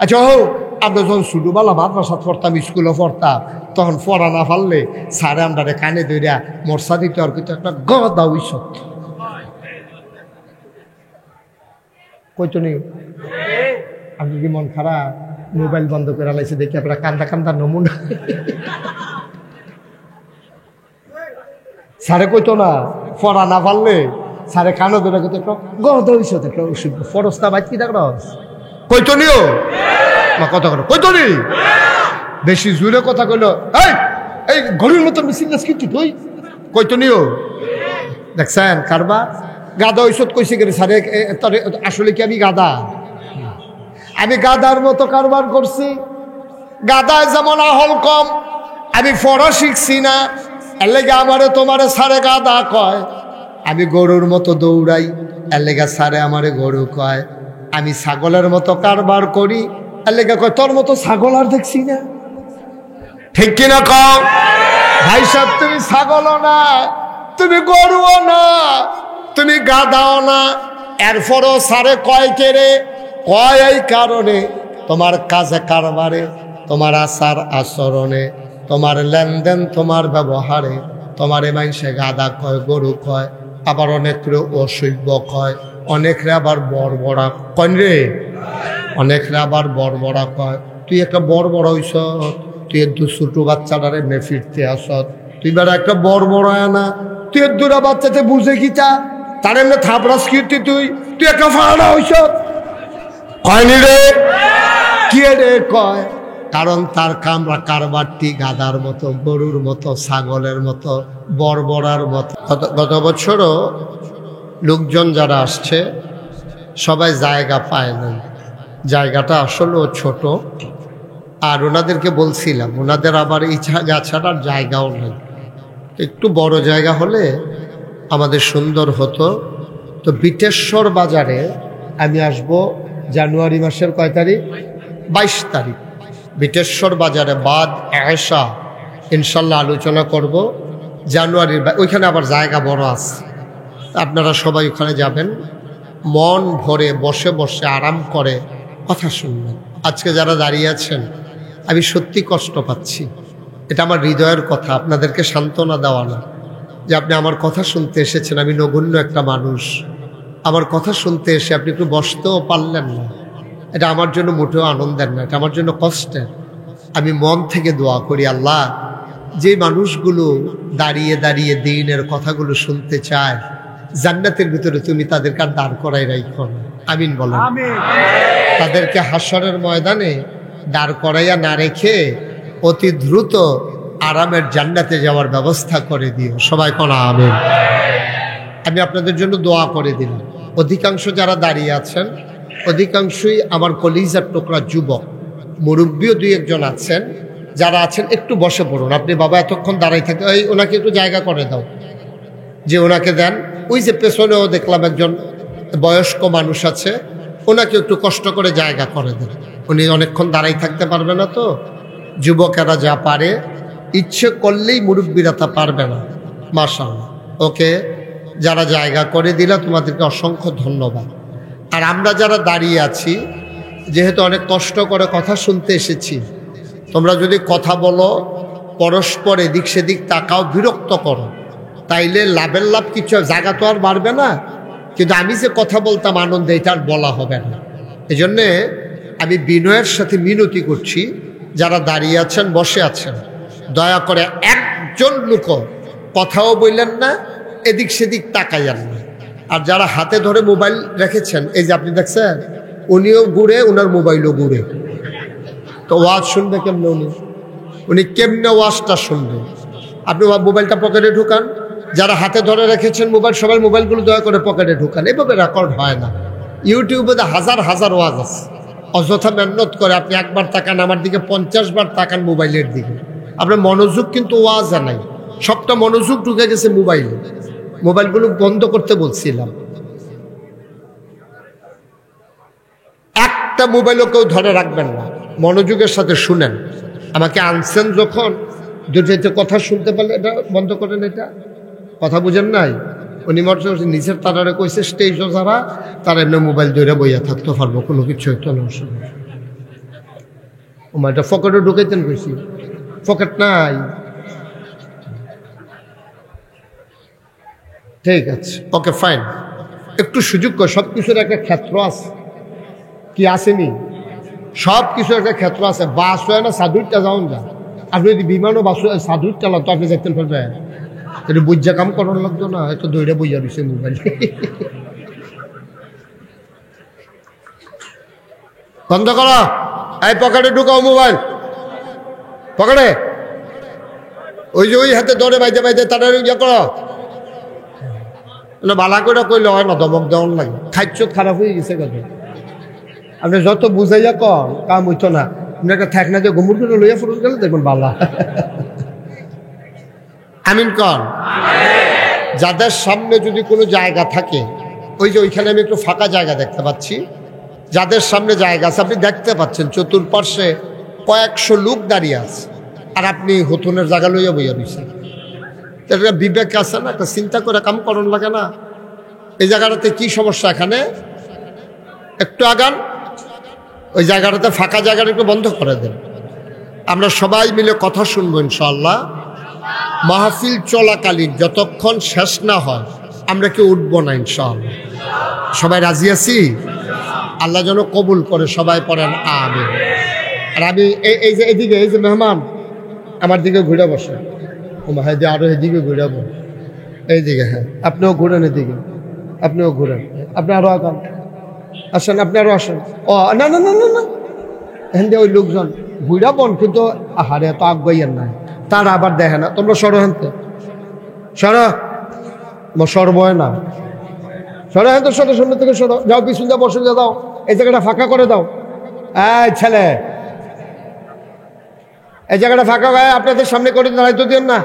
আচ্ছা হোক, আমরা যখন ছোটবেলা মাদ্রাসা পড়তাম, স্কুলে পড়তাম, তখন পড়া না পারলে স্যারে আমরা কানে ধরিয়া মর্ষা দিতে আর কিন্তু একটা গদা উইসত কইতো নি। আপনি কি মন খারাপ? মোবাইল বন্ধ করে লাইছে দেখি আপনারা কান্দা কান্দা নমুনা। স্যারে কইতো না পড়া না পারলে স্যারে কানো ধরে কইতো একটা গদা উইসত একটা ওষুধ ফরস্তা বাইক কি দেখ কইতো নিও কথা কর কইতো নি। বেশি জোরে কথা কইলো এই ঘড়ির মতো মিছিল কিন্তু তুই কইতো নিও। দেখছেন কারবার গাদা ঔষধ কইছে গেলে স্যারে আসলে কি আমি গাদা? আমি গাদার মতো কারবার করছি। গাদায় যেমন আহল কম, আমি পড়া শিখছি না, এর লেগে আমারে তোমারে স্যারে গাদা কয়। আমি গরুর মতো দৌড়াই, এর লেগে স্যারে আমারে গরু কয়। আমি ছাগলের মতো কারবার করি, এর লেগে কয় তোর মতো ছাগল আর দেখছি না। ঠিক কিনা কও ভাই সাহেব? তুমি ছাগলও না, তুমি গরুও না, তুমি গাদাও না, এরপরও স্যারে কয় কেরে কয় এই কারণে তোমার কাজে কারবারে, তোমার আচার আচরণে, তোমার লেনদেন, তোমার ব্যবহারে তোমারে মানুষে গাদা কয়, গরু কয়, আবার অনেকরে অসভ্য কয়, অনেকরে আবার বড়বড়া কয় রে, অনেকরে আবার বড়বড়া কয়। তুই একটা বড়বড়া হইস, তুই দু ছোট বাচ্চাটার এমনি ফিরতে আসত, তুই বেড়া একটা বড়বড়া না, তুই দুরা বাচ্চাতে বুঝে গিতা তার এমনি থাপড়াস কীর্তি, তুই তুই একটা ফাড়া হইস কয়নি রে? কি রে কয়? কারণ তার কামরা কারবারটি গাদার মতো, গরুর মতো, ছাগলের মতো, বড়বড়ার মতো। গত বছরও লোকজন যারা আসছে সবাই জায়গা পায় না, জায়গাটা আসলেও ছোট। আর ওনাদেরকে বলছিলাম ওনাদের আবার এই জায়গা ছাড়ার জায়গাও নেই, একটু বড় জায়গা হলে আমাদের সুন্দর হতো। তো বিটেশ্বর বাজারে আমি আসব জানুয়ারি মাসের কয় তারিখ? 22 তারিখ। বিটেশ্বর বাজারে বাদ আয়েশা ইনশাল্লাহ আলোচনা করব জানুয়ারির। ওইখানে আবার জায়গা বড় আছে, আপনারা সবাই ওখানে যাবেন, মন ভরে বসে বসে আরাম করে কথা শুনবেন। আজকে যারা দাঁড়িয়ে আছেন আমি সত্যি কষ্ট পাচ্ছি, এটা আমার হৃদয়ের কথা, আপনাদেরকে সান্ত্বনা দেওয়া না যে আপনি আমার কথা শুনতে এসেছেন। আমি নগণ্য একটা মানুষ, আমার কথা শুনতে এসে আপনি একটু বসতেও পারলেন না, এটা আমার জন্য মোটেও আনন্দের না, এটা আমার জন্য কষ্টের। আমি মন থেকে দোয়া করি, আল্লাহ যে মানুষগুলো দাঁড়িয়ে দাঁড়িয়ে দ্বীনের কথাগুলো শুনতে চায়, জান্নাতের ভিতরে তুমি তাদেরকে আর দাঁড় করাই রাখো না। আমিন বলেন। তাদেরকে হাসরের ময়দানে দাঁড় করাইয়া না রেখে অতি দ্রুত আরামের জান্নাতে যাওয়ার ব্যবস্থা করে দিও। সবাই কোন আমিন। আমি আপনাদের জন্য দোয়া করে দিলাম। অধিকাংশ যারা দাঁড়িয়ে আছেন অধিকাংশই আমার কলিজার টুকরা যুবক, মুরব্বীও দুই একজন আছেন। যারা আছেন একটু বসে পড়ুন। আপনি বাবা এতক্ষণ দাঁড়াই থাকে, ওই ওনাকে একটু জায়গা করে দাও, যে ওনাকে দেন। ওই যে পেছনেও দেখলাম একজন বয়স্ক মানুষ আছে, ওনাকে একটু কষ্ট করে জায়গা করে দেন, উনি অনেকক্ষণ দাঁড়াই থাকতে পারবে না। তো যুবকেরা যা পারে, ইচ্ছে করলেই মুরব্বীরা তা পারবে না। মাশাআল্লাহ, ওকে যারা জায়গা করে দিলা তোমাদেরকে অসংখ্য ধন্যবাদ। আর আমরা যারা দাঁড়িয়ে আছি, যেহেতু অনেক কষ্ট করে কথা শুনতে এসেছি, তোমরা যদি কথা বলো, পরস্পর এদিক সেদিক তাকাও, বিরক্ত করো, তাইলে লাভের লাভ কিছু, জায়গা তো আর বাড়বে না, কিন্তু আমি যে কথা বলতাম আনন্দে, এটা আর বলা হবে না। এই জন্যে আমি বিনয়ের সাথে মিনতি করছি, যারা দাঁড়িয়ে আছেন বসে আছেন, দয়া করে একজন লোক কথাও বললেন না, এদিক সেদিক তাকাইয়েন না। আর যারা হাতে ধরে মোবাইল রেখেছেন, এই যে আপনি দেখছেন, উনিও ঘুরে, ওনার মোবাইলও ঘুরে, তো ওয়াজ শুনবে কেমনে? উনি কেমনে ওয়াজটা শুনবে? আপনি মোবাইলটা পকেটে ঢুকান। যারা হাতে ধরে রেখেছেন মোবাইল, সবাই মোবাইলগুলো দয়া করে পকেটে ঢুকান। এভাবে রেকর্ড হয় না। ইউটিউবে হাজার হাজার ওয়াজ আছে, অযথা মেহনত করে আপনি একবার তাকান আমার দিকে, 50 বার তাকান মোবাইলের দিকে, আপনার মনোযোগ কিন্তু ওয়াজে নাই, সবটা মনোযোগ ঢুকে গেছে মোবাইলে। মোবাইলগুলো বন্ধ করতে বলছিলাম। একটা মোবাইলও কেউ ধরে রাখবেন না, মনোযোগের সাথে শুনেন। আমাকে আনছেন যখন, দুটো কথা শুনতে পারলে এটা বন্ধ করেন। এটা কথা বুঝেন নাই? উনি নিচের তারারে কইছে স্টেজও যারা, তারা এমনি মোবাইল ধরে বইয়া থাকতে পারবো, কোনো কিছু হইতো না। ও এটা পকেটে ঢুকাইতেন কইছি, পকেট নাই। ঠিক আছে, ওকে ফাইন। একটু সুযোগ কর, সব কিছুর একটা ক্ষেত্র আছে, কি আসেনি? সব কিছু একটা ক্ষেত্র আছে। বাস হয় না সাধুরটা যাওন যা, আপনি যদি বিমানও বাস সাধুরটা লাগতো আপনি যেতেন পারবেন? একটু বুঝা কাম করার লাগতো না, একটু দৌড়ে বুঝা দিচ্ছে মোবাইল। বন্ধ করো, এই পকেটে ঢুকাও মোবাইল, পকেটে। ওই যে ওই হাতে ধরে বাইতে বাইতে তারা ইয়ে করো, বালা করে কইলে হয় না, দমক দেওয়ান লাগে। খাদ্য খারাপ হয়ে গেছে কথা, আপনি যত বুঝাইয়া কন কাম হইতো না। আপনি একটা থাক না যে গুমুর করে লইয়া ফুরুন গেলে দেখবেন বালা। আমিন কন। যাদের সামনে যদি কোনো জায়গা থাকে, ওই যে ওইখানে আমি একটু ফাঁকা জায়গা দেখতে পাচ্ছি, যাদের সামনে জায়গা আছে আপনি দেখতে পাচ্ছেন চতুর্পার্শ্বে কয়েকশো লোক দাঁড়িয়ে আছে, আর আপনি হতুনের জায়গা লইয়া বইয়া দিচ্ছেন। একটা বিবেক আছে না, একটা চিন্তা করে কাম করন লাগে না? এই জায়গাটাতে কি সমস্যা? এখানে একটু আগান, ওই জায়গাটাতে ফাঁকা জায়গাটা একটু বন্ধ করে দেন। আমরা সবাই মিলে কথা শুনবো ইনশাআল্লাহ। মাহফিল চলাকালীন যতক্ষণ শেষ না হয় আমরা কেউ উঠবো না ইনশাআল্লাহ। সবাই রাজি আছি? আল্লাহ যেন কবুল করে, সবাই পড়েন আমিন। আর আমি এই যে এদিকে, এই যে মেহমান আমার দিকে ঘুরে বসে, ও মা হ্যাঁ আরো এদিকে ঘুরাবো, এইদিকে, হ্যাঁ আপনিও ঘুরেন, এদিকে আপনিও ঘুরেন, আপনি আরো আগান, আসেন, আপনি আরো আসেন। ও না না না না না, এখান দিয়ে ওই লোকজন ঘুরাবন, কিন্তু আহারে এত আগাইয়ের নাই, তারা আবার দেখে না। তোমরা সরো হানতে, সরো, সরবয় না, সরো হানতে, সরো, সামনে থেকে সরো, যাও পিছন যা বসে যা, দাও এই জায়গাটা ফাঁকা করে দাও। এই ছেলে, এই জায়গাটা ফাঁকা হয় আপনাদের সামনে করে দাঁড়াইতে দিন না,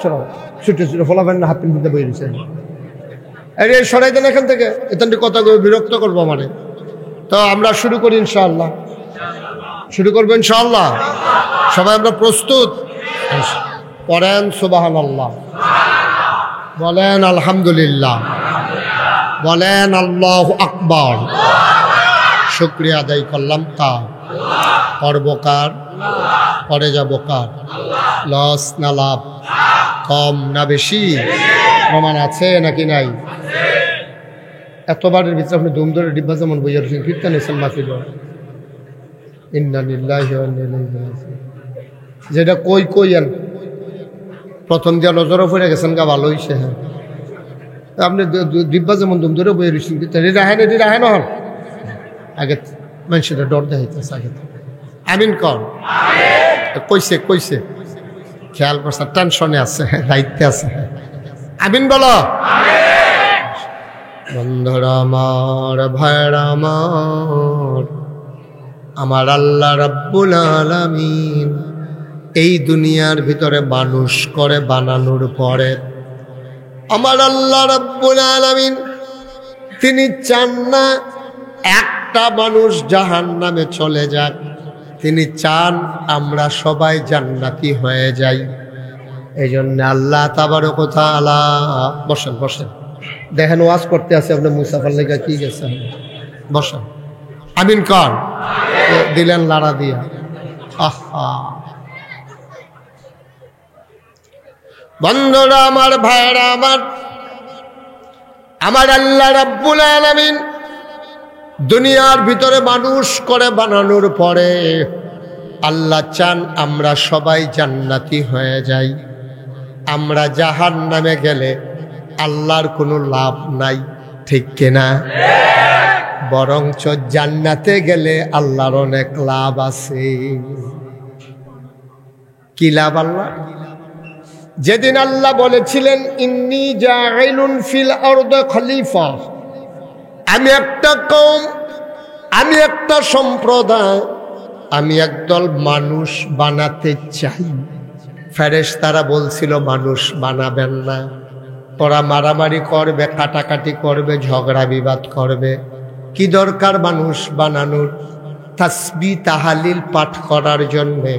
সরো, ছুটে ছুটে ফলাবেন না, হাত পিন পিনতে বই দিচ্ছেন। আরে সরাই দেন এখান থেকে, এখান থেকে কথা বিরক্ত করবো মানে। তো আমরা শুরু করি ইনশাআল্লাহ, শুরু করবো ইনশাআল্লাহ। সবাই আমরা প্রস্তুত? পড়েন সুবহানাল্লাহ, বলেন আলহামদুলিল্লাহ, বলেন আল্লাহু আকবার। শুকরিয়া আদায় করলাম কার? করব কার? পরে যাব কার? লস না লাভ? কম না বেশি? প্রমাণ আছে নাকি নাই? এতবারের ভিতরে আপনি দুম ধরে ডিব্বা যেমন বইয়া রয়েছেন, কীর্তন এসেন মাফিল। ইন্না লিল্লাহি ওয়া ইন্না ইলাইহি রাজিউন। যেটা কই কইয়েন প্রথম দিয়া নজরও পড়ে গেছেন, গা ভালো হইছে। হ্যাঁ আপনি ডিব্বা যেমন দুম ধরে বইয়া রয়েছেন, কীর্তন এটি রাহেন হন আগে মানুষের ডর দেখাইতেছে আগে। আমিন কর। কইছে কইছে খেয়াল করছে, টেনশনে আছে, দায়িত্বে আছে। আমিন বলো। বন্ধুরা আমার, ভাইরা আমার, আমার আল্লাহ রাব্বুল আলামিন এই দুনিয়ার ভিতরে মানুষ করে বানানোর পরে আমার আল্লাহ রাব্বুল আলামিন তিনি চান না একটা মানুষ জাহান্নামে চলে যাক, তিনি চান আমরা সবাই জান্নাতি হয়ে যাই। এই জন্য আল্লাহ তাবারক ওয়া তাআলা, বসেন বসেন, দেখেন ওয়াজ করতে আছে আপনি মুসাফার লেখা কি গেছেন, বসেন। আমিন কর। দিলেন লাড়া দিয়া। আহা বন্ধুরা আমার, ভাইরা আমার, আমার আল্লাহ রাব্বুল আলামিন দুনিয়ার ভিতরে মানুষ করে বানানোর পরে আল্লাহ চান আমরা সবাই জান্নাতি হয়ে যাই। আমরা জাহান্নামে গেলে আল্লাহর কোনো লাভ নাই, ঠিক কিনা? বরঞ্চ জান্নাতে গেলে আল্লাহর অনেক লাভ আছে। কি লাভ? আল্লাহ যেদিন আল্লাহ বলেছিলেন ইন্নী জাইলুন ফিল আরদি খলিফা, আমি একটা কওম, আমি একটা সম্প্রদায়, আমি একদল মানুষ বানাতে চাই। ফেরেশতারা বলছিল মানুষ বানাবেন না, ওরা মারামারি করবে, কাটাকাটি করবে, ঝগড়া বিবাদ করবে, কি দরকার মানুষ বানানোর? তাসবিহ তাহলিল পাঠ করার জন্যে,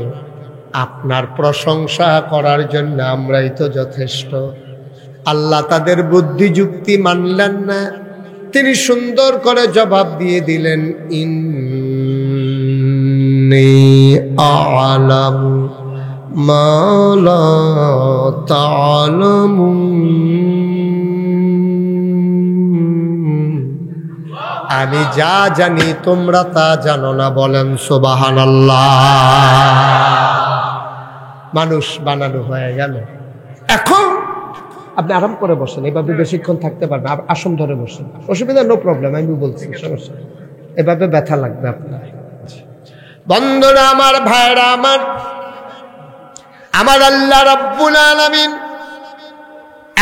আপনার প্রশংসা করার জন্য আমরাই তো যথেষ্ট। আল্লাহ তাদের বুদ্ধি যুক্তি মানলেন না, তিনি সুন্দর করে জবাব দিয়ে দিলেন ইন্নী আ'লামু মা লা তা'লামুন। আমি যা জানি তোমরা তা জানো না। বলেন সুবহানাল্লাহ। মানুষ বানানো হয়ে গেল। এখন আপনি আরাম করে বসেন, এভাবে বেশিক্ষণ থাকতে পারবেন। আসন ধরে বসেন, অসুবিধা, নো প্রবলেম, আমি বলছি সমস্যা। এভাবে ব্যথা লাগবে আপনার। বন্ধুরা আমার, ভাইরা আমার, আমার আল্লাহ রাব্বুল আলামিন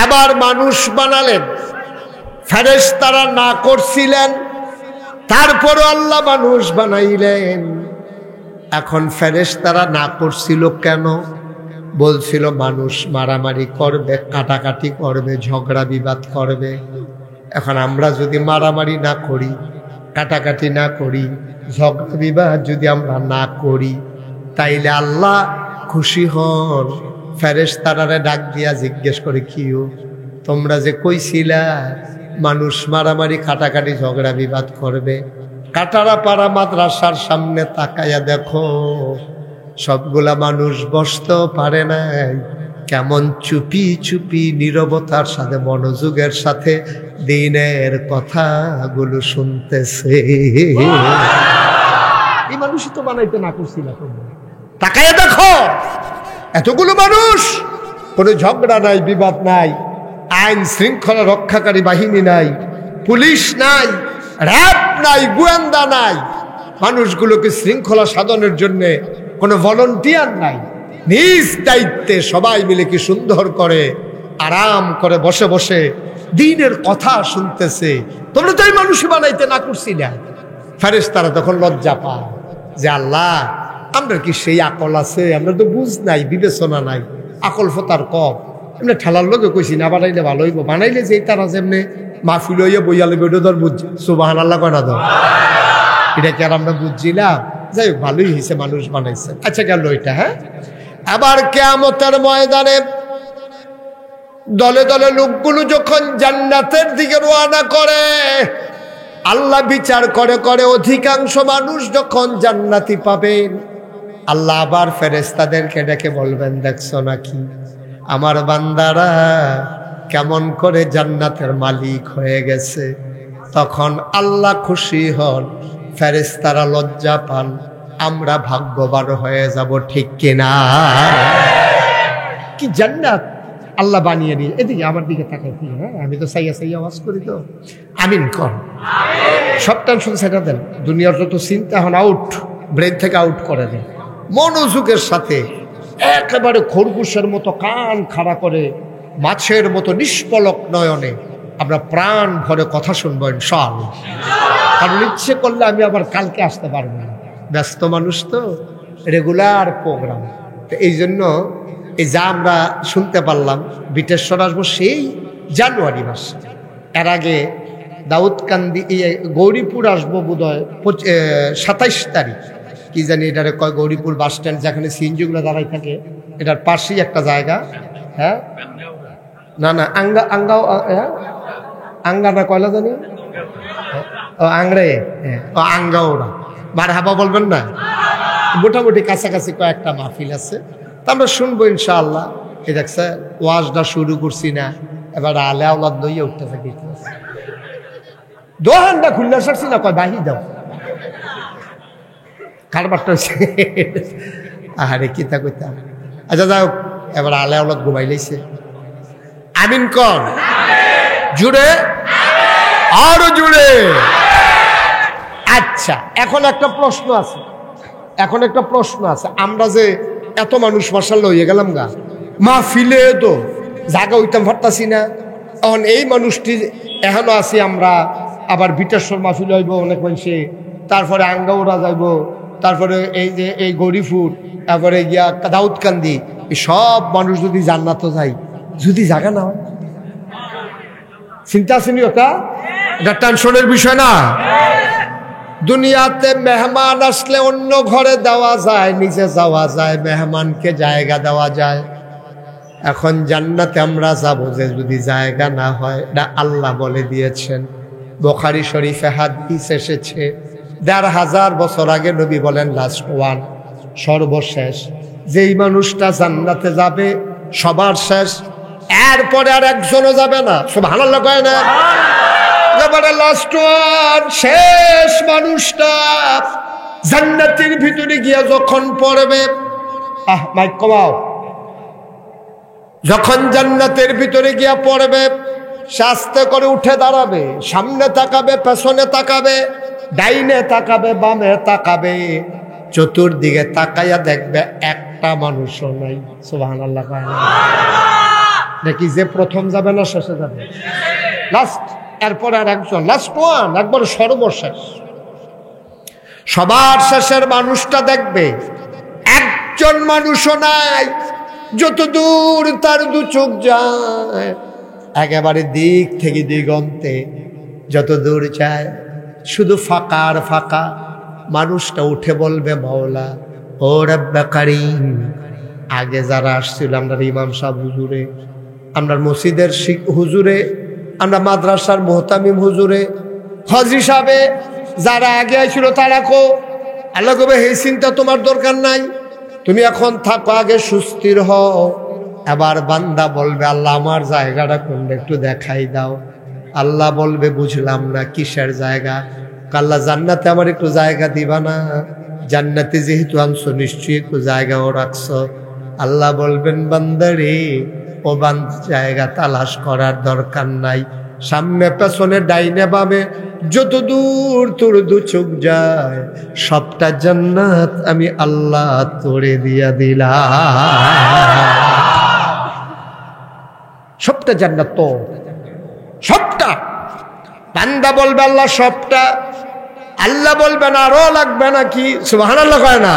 এবার মানুষ বানালেন। ফেরেশতারা না করছিলেন, তারপরও আল্লাহ মানুষ বানাইলেন। এখন ফেরেশতারা না করছিল কেন? বলছিল মানুষ মারামারি করবে, কাটাকাটি করবে, ঝগড়া বিবাদ করবে। এখন আমরা যদি মারামারি না করি, কাটাকাটি না করি, ঝগড়া বিবাদ যদি আমরা না করি, তাইলে আল্লাহ খুশি হন। ফেরেশতারারে ডাক দিয়া জিজ্ঞেস করে, কিও তোমরা যে কইছিলা মানুষ মারামারি কাটাকাটি ঝগড়া বিবাদ করবে, কাটারাপাড়া মাদ্রাসার সামনে তাকাইয়া দেখো, সবগুলা মানুষ বসতেও পারে নাই, কেমন চুপি চুপি নীরবতার সাথে মনোযোগের সাথে দিনের কথাগুলো শুনতেছে। এই মানুষই তো বানাইতে না করছিল। তাকাইয়া দেখো, এতগুলো মানুষ, কোনো ঝগড়া নাই, বিবাদ নাই, আইন শৃঙ্খলা রক্ষাকারী বাহিনী নাই, পুলিশ নাই, র‍্যাব নাই, গোয়েন্দা নাই, মানুষগুলোকে শৃঙ্খলা সাধনের জন্য কোনো ভলান্টিয়ার নাই। নিজ দায়িত্বে সবাই মিলে কি সুন্দর করে আরাম করে বসে বসে দ্বীনের কথা শুনতেছে। তোমরা তো এই মানুষই বানাইতে না করছি না। ফেরেশতারা তখন লজ্জা পায় যে আল্লাহ, আমরা কি সেই আকল আছে? আমরা তো বুঝ নাই, বিবেচনা নাই, আকল ফতার কম। এমনি ঠেলার লোকে কইছি না বানাইলে ভালো হইব, বানাইলে যে তারা যেমনি মাহফিল হইয়া বইয়া লইব, এটা ধর বুঝছি। সুবহানাল্লাহ কয় না? ধর এটা কি আর আমরা বুঝছিলাম? যাই হোক, ভালোই হয়েছে মানুষ বানাইছে। আচ্ছা গেল এটা। হ্যাঁ, আবার কিয়ামতের ময়দানে দলে দলে লোকগুলো যখন জান্নাতের দিকে রওনা করে, আল্লাহ বিচার করে করে অধিকাংশ মানুষ যখন জান্নাতি পাবেন, আল্লাহ আবার ফেরেশতাদেরকে ডেকে বলবেন, দেখছো নাকি আমার বান্দারা কেমন করে জান্নাতের মালিক হয়ে গেছে। তখন আল্লাহ খুশি হন, ফেরেশতারা লজ্জা পান, আমরা ভাগ্যবান হয়ে যাব। ঠিক কিনা? কি জান্নাত আল্লাহ বানিয়ে নিয়ে। এদিকে আমার দিকে তাকাই, হ্যাঁ, আমি তো সাইয়া সাইয়া আওয়াজ করি তো। আমিন কর। সব টেনশন সেটা দেন, দুনিয়ার যত চিন্তা এখন আউট, ব্রেন থেকে আউট করে দেন। মনোযোগের সাথে একেবারে খরগোশের মতো কান খাড়া করে, মাছের মতো নিষ্পলক নয়নে আমরা প্রাণ ভরে কথা শুনবো ইনশাআল্লাহ। কারণ ইচ্ছে করলে আমি আবার কালকে আসতে পারবো না, ব্যস্ত মানুষ তো, রেগুলার প্রোগ্রাম। তো এই জন্য এই যা আমরা শুনতে পারলাম, বিটেশ্বর আসবো সেই জানুয়ারি মাস। এর আগে দাউদকান্দি, গৌরীপুর আসবো বোধহয় 27 তারিখ, কি জানি এটারে কয়, গৌরীপুর বাস স্ট্যান্ড যেখানে সিএনজিগুলো দাঁড়াই থাকে, এটার পাশেই একটা জায়গা। হ্যাঁ, না না, আঙ্গাও, আঙ্গা না, কয়লা জানি, ও আংরে, ও আঙ্গাওরা, মার হাবা বলবেন না। মোটামুটি কাছাকাছি কয়েকটা মাহফিল আছে, তা আমরা শুনবো ইনশাআল্লাহ। এই দেখছে ওয়াজটা শুরু করছি না, এবার আলে আওলাদ দইয়া উঠতে থাকি। দোহানটা খুলনা সারছি না, কয় বাহি দাও, কারবারটা হচ্ছে। আহারে কিতা কইতাম। আচ্ছা যাও, এবার আলে আওলাদ ঘুমাই লাইছে। আমিন কর জুড়ে, আরো জুড়ে। আচ্ছা, এখন একটা প্রশ্ন আছে, আমরা যে এত মানুষ মাশাআল্লাহ হয়ে গেলাম গা, মাহফিলে তো জায়গা হইতাম পারতাছি না। এখন এই মানুষটি এখনো আছি আমরা, আবার বিটেশ্বর মাহফিল হইব অনেক মানুষে, তারপরে আঙ্গাউড়া যাইব, তারপরে এই যে এই গৌরীপুর, তারপরে গিয়া দাউদকান্দি, এই সব মানুষ যদি জান্নাত যায়, যদি জায়গা না হয়, চিন্তা আসেনি ওটা? এটা টেনশনের বিষয় না? দুনিয়াতে মেহমান আসলে অন্য ঘরে দেওয়া যায়, নিচে যাওয়া যায়, মেহমানকে জায়গা দেওয়া যায়। এখন জান্নাতে আমরা যাবো যে যদি জায়গা না হয়, এটা আল্লাহ বলে দিয়েছেন। বুখারী শরীফে হাদিস এসেছে, ১,৫০০ বছর আগে নবী বলেন লাস্ট ওয়ান, সর্বশেষ যেই মানুষটা জান্নাতে যাবে সবার শেষ, এরপরে আর একজনও যাবে না। সুবহানাল্লাহ কয় না? এবারে লাস্ট ওয়ান, শেষ মানুষটা জান্নাতের ভিতরে গিয়া যখন পড়বে, মাইক কমাও, যখন জান্নাতের ভিতরে গিয়া পড়বে সে আস্তে করে উঠে দাঁড়াবে, সামনে তাকাবে, পেছনে তাকাবে, ডাইনে তাকাবে, বামে তাকাবে, চতুর্দিকে তাকাইয়া দেখবে একটা মানুষও নাই। সুবহানাল্লাহ কয় না? নাকি যে প্রথম যাবে না শেষে যাবে? লাস্ট, এরপর আর একজন, লাস্ট ওয়ান, একবার সর্বশেষ। সবার শেষের মানুষটা দেখবে একজন মানুষও নাই, যত দূর তার দু চোখ যায়, একেবারে দিক থেকে দিগন্তে যত দূর যায় শুধু ফাঁকা আর ফাঁকা। মানুষটা উঠে বলবে, মাওলা ও রব্বে কারীম, আগে যারা আসছিল, আমরা ইমাম সাহেব হুজুরে, আমরা মসজিদের হুজুরে, আমরা মাদ্রাসার মুহতামিম হুজুরে, হাজী সাহেবে, যারা আগে আইছিল তারা কো? আল্লাহ কবে, এই চিন্তা তোমার দরকার নাই, তুমি এখন থাকো, আগে সুস্থির হও। এবার বান্দা বলবে, আল্লাহ আমার জায়গাটা কোনটা একটু দেখাই দাও। আল্লাহ বলবে, বুঝলাম না, কিসের জায়গা? আল্লাহ, জান্নাতে আমার একটু জায়গা দিবা না? জান্নাতে যেহেতু আনছো নিশ্চয়ই একটু জায়গাও রাখছো। আল্লাহ বলবেন, বান্দারে, ও বান্দা জায়গা তালাশ করার দরকার নাই, সামনে পেছনে ডাইনে বামে যত দূর তোর দু চোখ যায় সবটা জান্নাত আমি আল্লাহ তোরে দিয়া দিলাম। সবটা জান্নাত তো, সবটা। বান্দা বলবে, আল্লাহ সবটা। আল্লাহ বলবেন, আরো লাগবে নাকি? সুবহানাল্লাহ কয় না?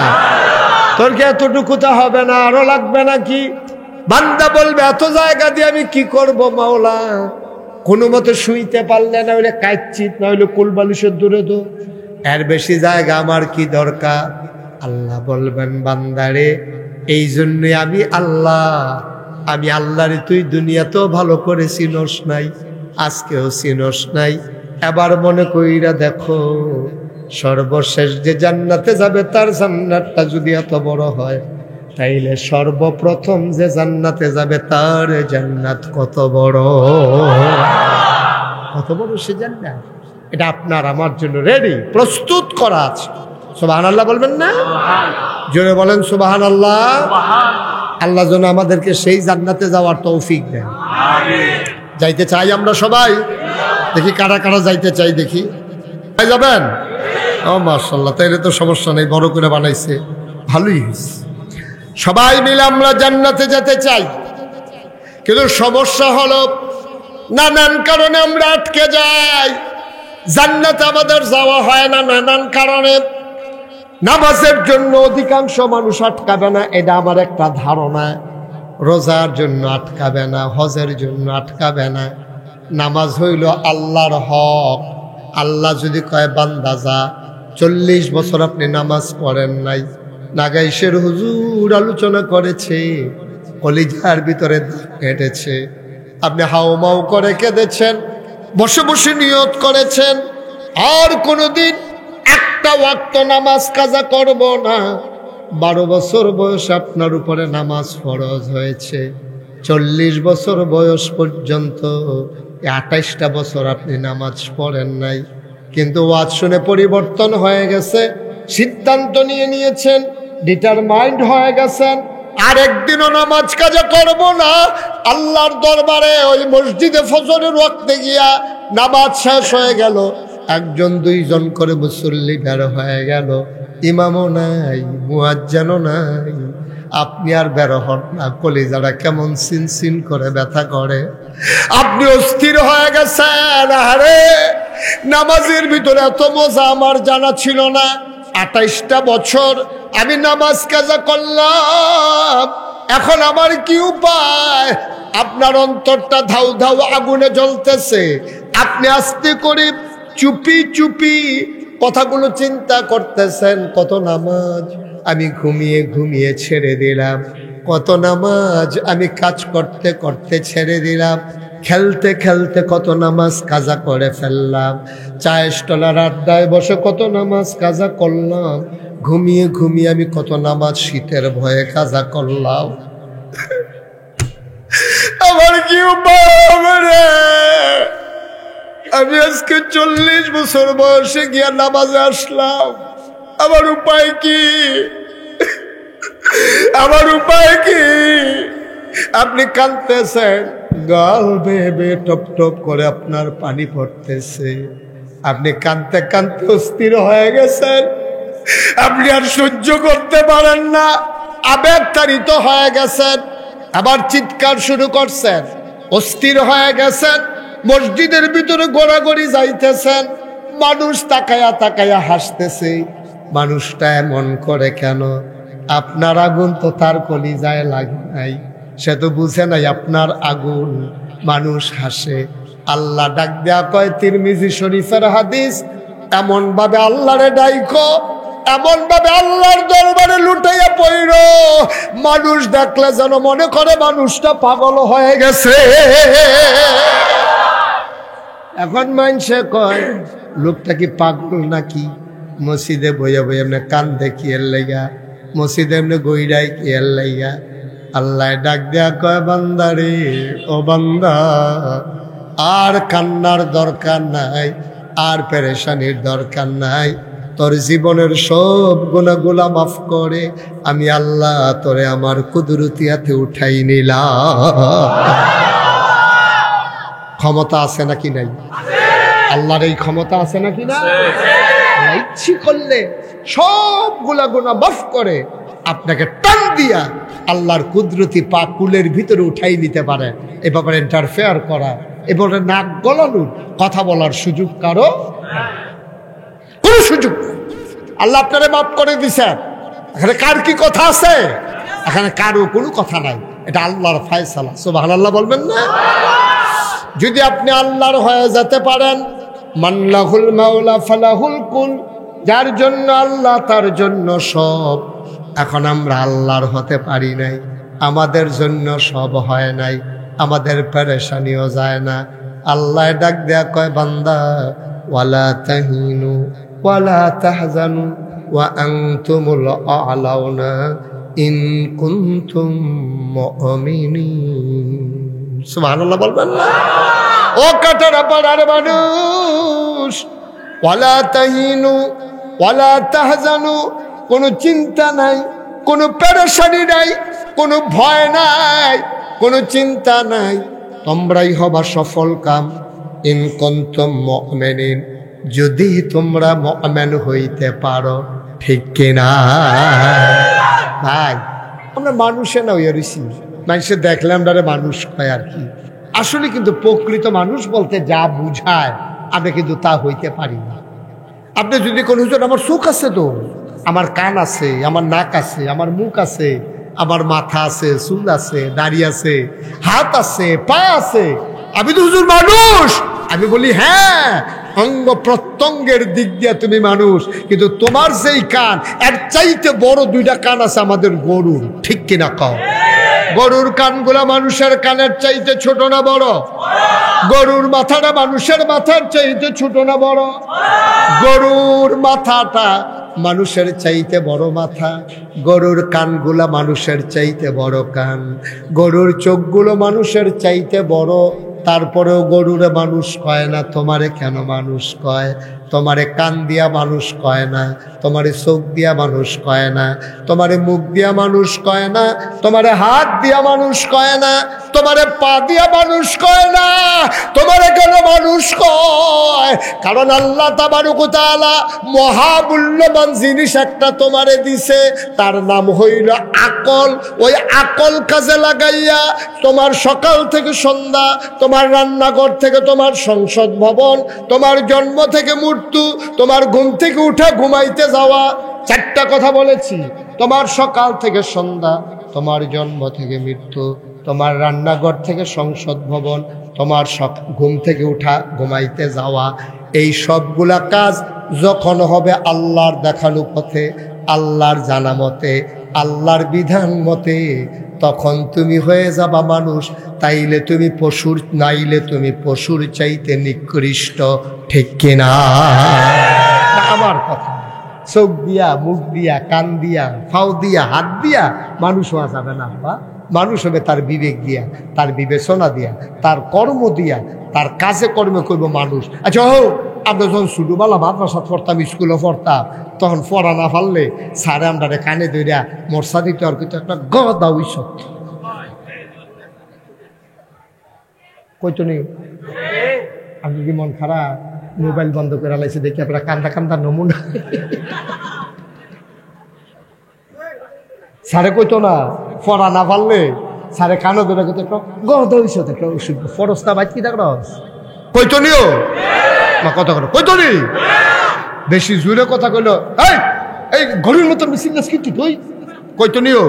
তোর কি এতটুকুতে হবে না, আরো লাগবে নাকি? বান্দা বলবে, এত জায়গা দিয়ে আমি কি করব মাওলা? কোনো মতে শুইতে পারলে না হইলে কাচ্চিত, না হইলে কুলবালিশের দূরে দো, এর বেশি জায়গা আমার কি দরকার? আল্লাহ বলবেন, বান্দারে, এই জন্যে আমি আল্লাহরে তুই দুনিয়াতেও ভালো করে চিনস নাই, আজকেও চিনস নাই। এবার মনে কইরা দেখো, সর্বশেষ যে জান্নাতে যাবে তার জান্নাতটা যদি এত বড় হয়, তাইলে সর্বপ্রথম যে জান্নাতে যাবে তার জান্নাত কত বড়, কত বড় সে জান্নাত। এটা আপনার আমার জন্য রেডি, প্রস্তুত করা আছে। সুবহানাল্লাহ বলবেন না? জোরে বলেন সুবহানাল্লাহ। আল্লাহ যেন আমাদেরকে সেই জান্নাতে যাওয়ার তৌফিক দেন। যাইতে চাই আমরা সবাই? দেখি কারা কারা যাইতে চাই, দেখি। যাবেন? ও মাশাআল্লাহ, তাইলে তো সমস্যা নেই, বড় করে বানাইছে, ভালোই হয়েছে। সবাই মিলে আমরা জান্নাতে যেতে চাই, কিন্তু সমস্যা হলো নানান কারণে আমরা আটকে যাই, জান্নাতে আমাদের যাওয়া হয় না নানান কারণে। নামাজের জন্য অধিকাংশ মানুষ আটকাবে না, এটা আমার একটা ধারণা। রোজার জন্য আটকাবে না, হজের জন্য আটকাবে না। নামাজ হইল আল্লাহর হক। আল্লাহ যদি কয়, বান্দা যা, 40 বছর আপনি নামাজ পড়েন নাই, নাগাইশের হুজুর আলোচনা করেছে, কলিজার ভিতরে কেটেছে, আপনি হাউমাউ করে কেঁদেছেন, বসে বসে নিয়ত করেছেন আর কোনোদিন একটা ওয়াক্ত নামাজ কাজা করব না। 12 বছর বয়স আপনার উপরে নামাজ ফরজ হয়েছে, 40 বছর বয়স পর্যন্ত 28টা বছর আপনি নামাজ পড়েন নাই, কিন্তু ওয়াজ শুনে পরিবর্তন হয়ে গেছে, সিদ্ধান্ত নিয়েছেন, ডিটারমাইন্ড হয়ে গেছেন, আর একদিনও নামাজ কাজা করব না। আল্লাহর দরবারে ওই মসজিদে ফজরের ওয়াক্তে গিয়া নামাজ শেষ হয়ে গেল, 1-2 করে মুসল্লি বের হয়ে গেল, ইমামও নাই, মুয়াজ্জিনও নাই, আপনি আর বের হন না, কলিজাটা কেমন সিনসিন করে ব্যথা করে, আপনি অস্থির হয়ে গেছেন। আরে নামাজের ভিতরে এত মজা আমার জানা ছিল না, 28টা বছর আমি নামাজ কাজা করলাম, এখন আমার কি উপায়? আপনার অন্তরটা ধাউ ধাউ আগুনে জ্বলতেছে, আপনি আস্তে করে চুপি চুপি কথাগুলো চিন্তা করতেছেন, কত নামাজ আমি ঘুমিয়ে ঘুমিয়ে ছেড়ে দিলাম, কত নামাজ আমি কাজ করতে করতে ছেড়ে দিলাম, খেলতে খেলতে কত নামাজ কাজা করে ফেললাম, চায়ের স্টলের আড্ডায় বসে কত নামাজ কাজা করলাম, ঘুমিয়ে ঘুমিয়ে আমি কত নামাজ শীতের ভয়ে কাজা করলাম। আমার কি উপায় হবে রে? আমি আজকে 40 বছর বয়সে গিয়া নামাজে আসলাম, আমার উপায় কি? আমার উপায় কি? আপনি কাঁদতেছেন, গাল বেয়ে বেয়ে টপ টপ করে আপনার পানি পড়তেছে, আপনি কাঁদতে কাঁদতে অস্থির হয়ে গেছেন, আপনি আর সহ্য করতে পারেন না, আবেগতাড়িত হয়ে গেছেন, আবার চিৎকার শুরু করছেন, অস্থির হয়ে গেছেন, মসজিদের ভিতরে গোড়াগড়ি যাইতেছেন, মানুষ তাকায়া তাকায়া হাসতেছে। মানুষটা এমন করে কেন? আপনার আগুন তো তার কলিজায় লাগে নাই, সে তো বুঝে নাই আপনার আগুন। মানুষ হাসে, আল্লাহ ডাক দেয়া কয়, তিরমিজি শরীফের হাদিস, এমন ভাবে আল্লাহরে ডাইকো, এমন ভাবে আল্লাহর দরবারে লুটাইয়া পড়ো, মানুষ দেখলে যেন মনে করে মানুষটা পাগল হয়ে গেছে। এখন মানুষে কয়, লোকটা কি পাগল নাকি? মসজিদে বইয়া বইয়া এমনি কান্দে কি এর লাইগা, মসজিদে এমনি গইরাই কি এর লাইগা? আল্লাহ ডাক দেয়া কয়, বান্দারে, ও বান্দা, আর কান্নার দরকার নাই, আর পেরেশানির দরকার নাই, তোর জীবনের সব গুনাহগুলা মাফ করে আমি আল্লাহ তোরে আমার কুদরতিয়াতে উঠাই নিলাম। ক্ষমতা আছে নাকি নাই? আল্লাহর এই ক্ষমতা আছে নাকি না? আল্লাহ ইচ্ছে করলে সবগুলা গুনাহ মাফ করে আপনাকে টান দিয়া আল্লাহর কুদরতি পাক কুলের ভিতরে উঠাই নিতে পারে। এ ব্যাপারে ইন্টারফেয়ার করা, এবারে নাক গলানোর, কথা বলার সুযোগ কারো কোন সুযোগ? আল্লাহ আপনারে মাফ করে দিছেন, এখানে কার কি কথা আছে? এখানে কারো কোনো কথা নাই, এটা আল্লাহর ফয়সালা। সুবহানাল্লাহ বলবেন না? যদি আপনি আল্লাহর হয়ে যেতে পারেন, মান্লাহুল মাওলা ফালাহুল কুল, যার জন্য আল্লাহ তার জন্য সব। এখন আমরা আল্লাহর হতে পারি নাই, আমাদের জন্য সব হয় নাই, আমাদের পেরেশানিও যায় না। আল্লাহ ডাক দেয়া কয়, বান্দা, ওয়ালা তাহিনু ওয়ালা তাহজানু ওয়া আনতুমুল আ'লাউনা ইন কুনতুম মুমিনিন। সুবহানাল্লাহ বলবেন না? ও কাটারা পাড়ার মানুষ, ওয়ালা তাহিনু ওয়ালা তাহজানু, কোনো চিন্তা নাই, কোনো পেরেশানি নাই, কোনো ভয় নাই, কোনো চিন্তা নাই, তোমরাই হবা সফল কাম। ইন কুনতুম মুমিনিন, যদি তোমরা মুমিন হইতে পারো, ঠিক কিনা ভাই? আমরা মানুষে না হইয়া রইছি, মানুষে দেখলে আমরা মানুষ কয় আর কি, আসলে কিন্তু প্রকৃত মানুষ বলতে যা বুঝায় আমরা কিন্তু তা হইতে পারি না। আপনি যদি কোনো হুজুর, আমার চোখ আছে তো, আমার কান আছে, আমার নাক আছে, আমার মুখ আছে, আমার মাথা আছে, চুল আছে, দাড়ি আছে, হাত আছে, পা আছে, আমি তো হুজুর মানুষ। আমি বলি হ্যাঁ, অঙ্গ প্রত্যঙ্গের দিক দিয়ে তুমি মানুষ, কিন্তু তোমার যেই কান, এর চাইতে বড় 2টা কান আছে আমাদের গরুর, ঠিক কিনা কও? গরুর কানগুলা মানুষের কানের চাইতে ছোট না বড়? গরুর মাথাটা মানুষের মাথার চাইতে ছোট না বড়? গরুর মাথাটা মানুষের চাইতে বড় মাথা, গরুর কানগুলা মানুষের চাইতে বড় কান, গরুর চোখগুলো মানুষের চাইতে বড়। তারপরেও গরুরে মানুষ কয় না, তোমারে কেন মানুষ কয়? তোমারে কান দিয়া মানুষ কয় না, তোমারে চোখ দিয়া মানুষ কয় না, তোমারে মুখ দিয়া মানুষ কয় না, তোমারে হাত দিয়া মানুষ কয় না, তোমারে পা দিয়া মানুষ কয় না, তোমারে কেন মানুষ কয়? কারণ আল্লাহ তাবারক ওয়া তাআলা মহামূল্যবান জিনিস একটা তোমারে দিছে, তার নাম হইল আকল। ওই আকল কাজে লাগাইয়া তোমার সকাল থেকে সন্ধ্যা, তোমার রান্নাঘর থেকে তোমার সংসদ ভবন, তোমার জন্ম থেকে মৃত্যু, তোমার ঘুম থেকে উঠা ঘুমাইতে যাওয়া, 4টা কথা বলেছি। তোমার সকাল থেকে সন্ধ্যা, তোমার জন্ম থেকে মৃত্যু, তোমার রান্নাঘর থেকে সংসদ ভবন, তোমার ঘুম থেকে উঠা ঘুমাইতে যাওয়া, এই সবগুলা কাজ যখন হবে আল্লাহর দেখানো পথে, আল্লাহর জানা মতে, আল্লাহর বিধান মতে, তখন তুমি হয়ে যাবা মানুষ, তাইলে তুমি পশুর, নাইলে তুমি পশুর চাইতে নিকৃষ্ট। ঠিক কিনা? আমার কথা, চোখ দিয়া, মুখ দিয়া, কান দিয়া, ফাও দিয়া, হাত দিয়া মানুষ হওয়া যাবে না। বা মানুষ হবে তার বিবেক দিয়া, তার বিবেচনা দিয়া, তার কর্ম দিয়া, তার কাজে কর্মে করবো মানুষ। আচ্ছা হোক, আমরা যখন ছোটবেলা মাদ্রাসা পড়তাম, স্কুলে পড়তাম, তখন পড়া না পারলে স্যারে আমরা কানে ধরিয়া মর্ষা দিতে আর কিন্তু একটা গদা উইসত কইতো নি। আপনি কি মন খারাপ? মোবাইল বন্ধ করে লাইছে দেখি আপনারা কান্দা কান্দা নমুনা। স্যারে কইতো না পড়া না পারলে স্যারে কানো ধরে কইতো একটা গদা উইসত একটা ওষুধ ফরস্তা বাইক কি দেখ কইতো নিও মা কথা করো কইতো নি। বেশি জোরে কথা কইলো এই ঘড়ির মতন মিসিংস কিন্তু তুই কইতো নিও।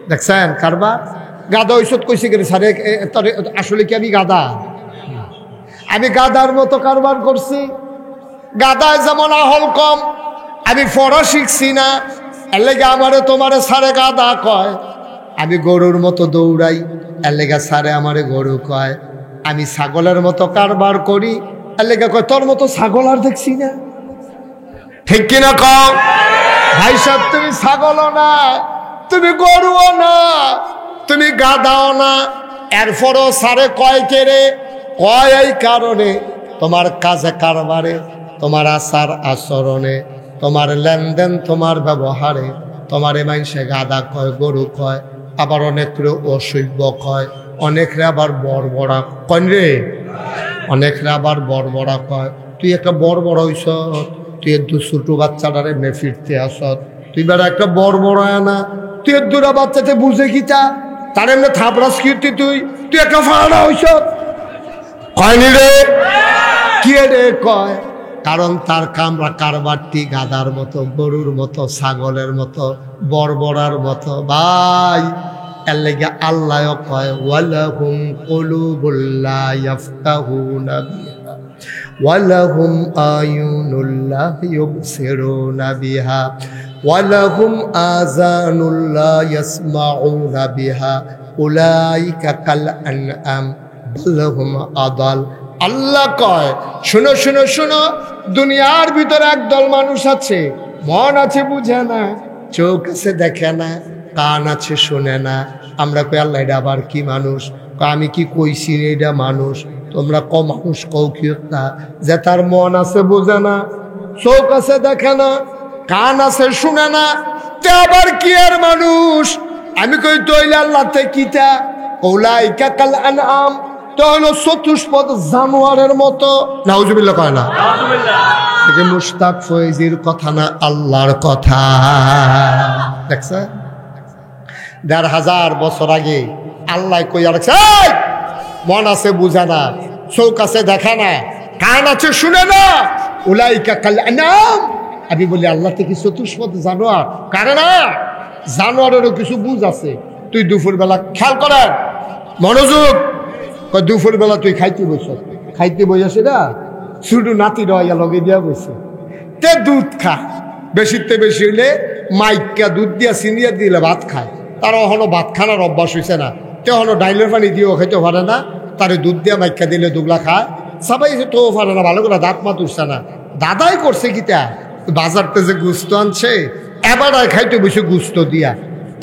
দেখছেন কারবার গাদা ঔষধ কইছে গেলে স্যারে আসলে কি আমি গাদা? আমি গাদার মতো কারবার করছি। গাদায় যেমন আহল কম, আমি পড়া শিখছি না, এর লেগে আমারে তোমারে স্যারে গাদা কয়। আমি গরুর মতো দৌড়াই, এর লেগে স্যারে আমারে গরু কয়। আমি ছাগলের মতো কারবার করি, এর লেগে কয় তোর মতো ছাগল আর দেখছি না। ঠিক কিনা কও? ভাই সাহেব, তুমি ছাগলও না, তুমি গরুও না, তুমি গাদাও না, এরপরও স্যারে কয় কেরে কয় এই কারণে তোমার কাজে কারবারে, তোমার আচার আচরণে, তোমার লেনদেন, তোমার ব্যবহারে তোমার মানুষে গাদা কয়, গরু কয়, আবার অনেকরে অসভ্য কয়, অনেকরে আবার বড়বড়া কয় রে, অনেকরে আবার বড়বড়া কয়। তুই একটা বড়বড়া হইস, তুই দু ছোট বাচ্চাটার এমনি ফিরতে আসত, তুই বেড়া একটা বড়বড়া না, তুই দুরা বাচ্চাতে বুঝে গিতা তার এমনি থাপড়াস কীর্তি, তুই একটা ফাড়া হইস কয়নি রে? কি রে কয়? কারণ তার কামরা কারবারটি গাদার মতো, গরুর মতো, ছাগলের মতো, বড়বড়ার মতো। ভাই এর লেগে আল্লাহ কয় ওয়ালাহুম কুলুবুল লা ইয়াফকাহুনা বিহা ওয়ালাহুম আয়ুনুল লা ইউবসিরুনা বিহা ওয়ালাহুম আযানুল লা ইয়াসমাউনা বিহা উলাইকা কাল আনআম বাল হুম আদাল। আল্লাহ কয় শোনো শোনো শোনো, দুনিয়ার ভিতরে একদল মানুষ আছে, মন আছে বুঝে না, চোখ আছে দেখে না, কান আছে শোনে না। আমরা কই আল্লাহ এটা আবার কি মানুষ? আমি কি কইছি এটা মানুষ? তোমরা ক মানুষ কও কি একটা যে তার মন আছে বুঝে না, চোখ আছে দেখে না, কান আছে শুনে না, তে আবার কি আর মানুষ? আমি কই তৈলে আল্লাহতে কিতা উলাইকা কাল আনআম, তো হলো চতুষ্পদ জানোয়ারের মতো। নাউজুবিল্লাহ কয় না? নাউজুবিল্লাহ। মুশতাক ফয়েজির কথা না, আল্লাহর কথা। দেখছে ১,৫০০ বছর আগে আল্লাহ কইয়া রাখছে, মন আছে বুঝে না, চোখ আছে দেখে না, কান আছে শুনে না, উলাইকা কাল আনআম। আমি বলি আল্লাহ থেকে চতুষ্পদ জানোয়ার কারে না? জানোয়ারেরও কিছু বুঝ আছে। তুই দুপুরবেলা খেয়াল করেন, মনোযোগ, দুপুরবেলা তুই খাইতে বইস, খাইতে বইয়াছে না, শুধু নাতি রয়া লগে দিয়া বইছে, তে দুধ খা, বেশিতে বেশি হইলে মাইকা দুধ দিয়া চিনিয়া দিলে ভাত খায়। তারা হলো ভাত খানার অভ্যাস হয়েছে না, তে হলো ডাইলের পানি দিয়েও খাইতে পারে না, তারে দুধ দিয়া মাইকা দিলে দুগলা খায়, সবাই তো পারে না, ভালো করে দাঁত মাত উঠছে না। দাদাই করছে কিতা, বাজারতে যে গুস্ত আনছে এবারায় খাইতে বসে গুস্ত দিয়া,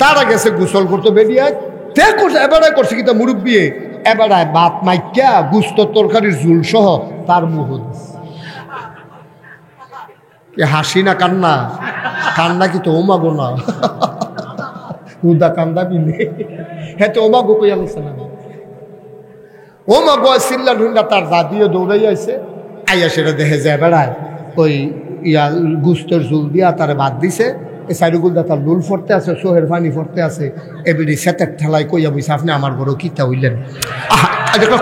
তারা গেছে গোসল করতো বেরিয়ায়, তে করছে এবারায় করছে কিতা মুরব্বী, এবারায় ভাত মাইকা গুস্ত তরকারির ঝুল সহ তার মুহ হাসি না কান্না? কান্না কি তো ওমাগো না, হুদা কান্দা বিনে, হ্যাঁ তো ওমাগো কইয়া লাগছে না, ওমাগো সিল্লা ঢুন্ডা তার দাদিও দৌড়াই আইছে, আইয়া সেটা দেখে যায় বেড়ায় ওই ইয়া গুস্তের ঝুল দিয়া তারে ভাত দিছে, এই সাইডগুলদা তার লুল ফরতে আছে, সোহের পানি ফরতে আছে, এবারে সেতের ঠেলায় কইয়া বইছে আপনি আমার বড় কিতা হইলেন।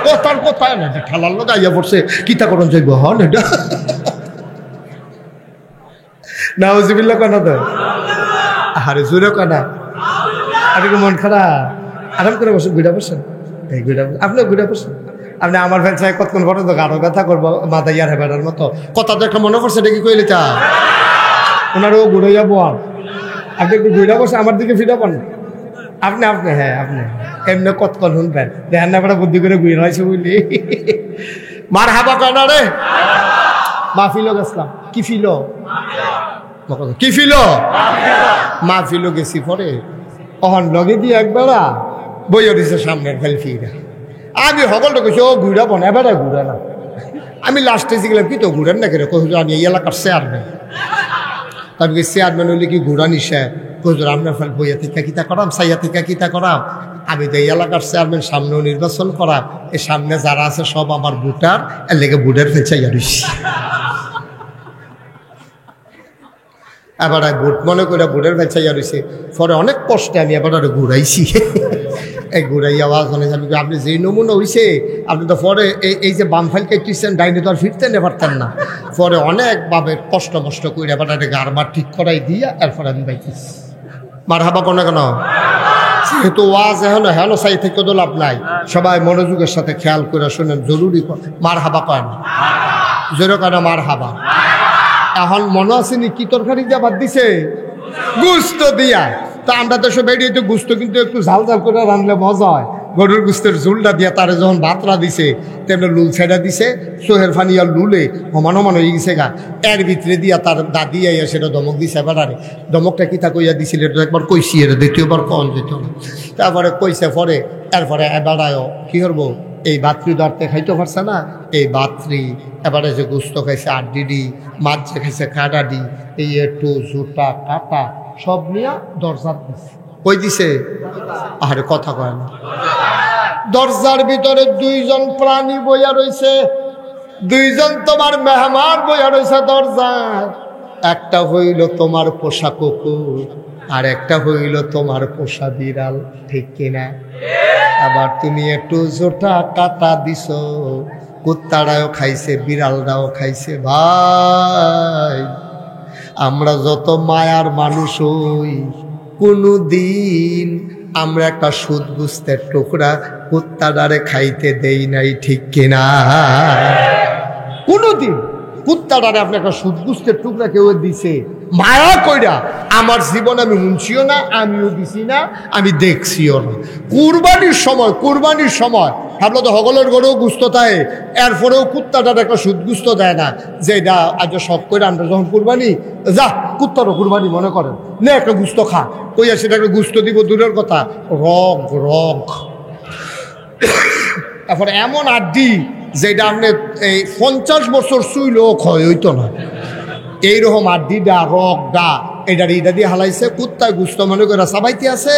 কথার কথা না, ঠেলার লোক আইয়া পড়ছে, কিতা করণ যাইব হন এটা নাউজুবিল্লাহ কানা তো, আরে জোরে কানা, আপনি মন খারাপ, আরাম করে বসেন, ঘুরা বসেন, এই ঘুরা বসেন, আপনিও ঘুরা বসেন। আপনি আমার ফ্যান সাহেব কতক্ষণ ঘটে তো গাঢ় ব্যথা করবো মাথা ইয়ার হেবাটার মতো, কথা তো একটা মনে করছে দেখি কইলে চা ওনারও ঘুরে যাবো, আপনি একটু ঘুরা বসে আমার দিকে ফিরে পান, আপনি আপনি হ্যাঁ আপনি এমনি কতক্ষণ শুনবেন দেখেন না বুদ্ধি করে ঘুরে হয়েছে বুঝলি মার হাবা কেন রে মাহফিলও গেছিলাম কি ফিল কি ফিল মাহফিলও গেছি পরে অহন লগে দিয়ে একবেলা বইয়া দিছে সামনের ফেলফিরা আমি সকলটা কইছি ও ঘুরা বনে এবারে ঘুরা না আমি লাস্টে শিখলাম কি তো ঘুরেন না কেন কহিল আমি এই এলাকার চেয়ারম্যান আমি চেয়ারম্যান হইলে কি ঘুরা নিশে কহিল আপনার ফেল বইয়া থেকে কিতা করাম সাইয়া থেকে কিতা করাম আমি তো এই এলাকার চেয়ারম্যান সামনেও নির্বাচন করাম এই সামনে যারা আছে সব আমার ভোটার এর লেগে ভোটের ফেঁচাইয়া রইছি এবার ভোট মনে করে ভোটের ফেঁচাইয়া রয়েছে পরে অনেক কষ্টে আমি এবার ঘুরাইছি এই ঘুরাই আওয়াজ মানে আপনি যেই নমুনা হয়েছে আপনি তো পরে এই যে বাম ফাইলকে টিউশন ডাইনে তো আর ফিরতে নে পারতেন না পরে অনেকভাবে কষ্ট করে এবার গারবার ঠিক করাই দিয়া এরপরে আমি বাইতেছি মার হাবা কোনো কেন যেহেতু ওয়াজ এখনো হেন সাই থেকে তো লাভ নাই সবাই মনোযোগের সাথে খেয়াল করে শোনেন জরুরি মার হাবা কয় না জোরে কেন মার হাবা এখন মনে আসেনি কি তরকারি দিয়া বাদ দিছে গুস্ত দিয়া তা আমরা তো সব বেরিয়ে তো গুস্ত কিন্তু একটু ঝাল ঝাল করে রানলে মজা হয় গরুর গুস্তের ঝুলটা দিয়া তারে যখন ভাতরা দিছে তেমনি লুল ছেড়া দিছে সোহের ফানি আর লুলে সমান হয়ে গেছে গা এর ভিতরে দিয়া তার দাদি আইয়া সেটা দমক দিছে এবারে দমকটা কিতা কইয়া দিছিল এটা একবার কইছি এটা দ্বিতীয়বার কন যেত না তারপরে কইছে পরে এরপরে এবারায়ও কি করবো এই বাত্রি ধরতে খাইতে পারছে না এই বাত্রি এবারে যে গুস্ত খাইছে আড্ডি মাছ যে খাইছে কাটাডি এই একটু জুতা কাটা সব নিয়ে দরজার দিছে কই দিছে আরে কথা কয় না দরজার ভিতরে দুইজন প্রাণী বইয়া রয়েছে দুইজন তোমার মেহমান বইয়া রয়েছে দরজায় একটা হইল তোমার পোষা কুকুর আর একটা হইল তোমার পোষা বিড়াল ঠিক কিনা আবার তুমি একটু জোটা কাটা দিছ কুত্তারাও খাইছে বিড়ালরাও খাইছে ভাই আমরা যত মায়ার মানুষ হই কোনো দিন আমরা একটা সুদ গুস্তের টুকরা কুত্তাটারে খাইতে দেই নাই ঠিক কিনা কোনোদিন কুত্তাটারে আপনি একটা সুদ গুস্তের টুকরা কেউ দিছে মায়া কইরা আমার জীবন আমি শুনছিও না আমিও দিছি না আমি দেখছিও না কুরবানির সময় ভাবলো তো সকলের ঘরেও গুস্ত থাকে এরপরেও কুত্তাটার একটা সুদ গুস্ত দেয় না যে এটা আজ সব করে আমরা যখন কুরবানি যা কুত্তারও কুরবানি মনে করেন নে একটা গুস্ত খা কইয়া সেটা একটা গুস্ত দিব দূরের কথা রগ তারপরে এমন আড্ডি যেটা আপনি এই 50 বছর শুইলেও ক্ষয় হইতো না এইরকম আড্ডিডা রগডা এটা দিয়ে হালাইছে কুত্তায় গুস্ত মনে করে সাবাইতে আছে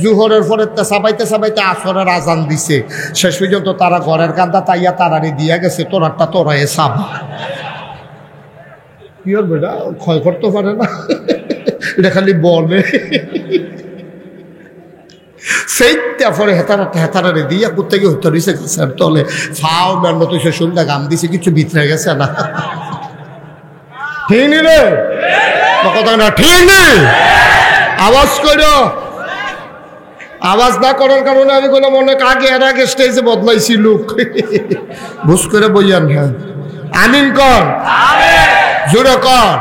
জুহরের পরে সাবাইতে আসরের আজান দিছে শেষ পর্যন্ত তারা ঘরের কান্দা তাইয়া তারারে দিয়া গেছে তোরারটা তোরায় সাবা কি হবে বেটা ক্ষয় করতে পারে না এটা খালি বলে সেইটা পরে হেতারারে দিয়া কুত্তাকে হত্যা দিছে গাছের তলে ফাও ব্যান্ড তো সে শুনটা গাম দিছে কিছু ভিতরে গেছে না ঠিক নি রে কথা না ঠিক নেই আওয়াজ করো আওয়াজ না করার কারণে আমি কোনো মনে আগে এর আগে স্টেজে বদলাইছি লোক বুঝ করে বইয়ান হ্যাঁ আমিন কর জোরে কর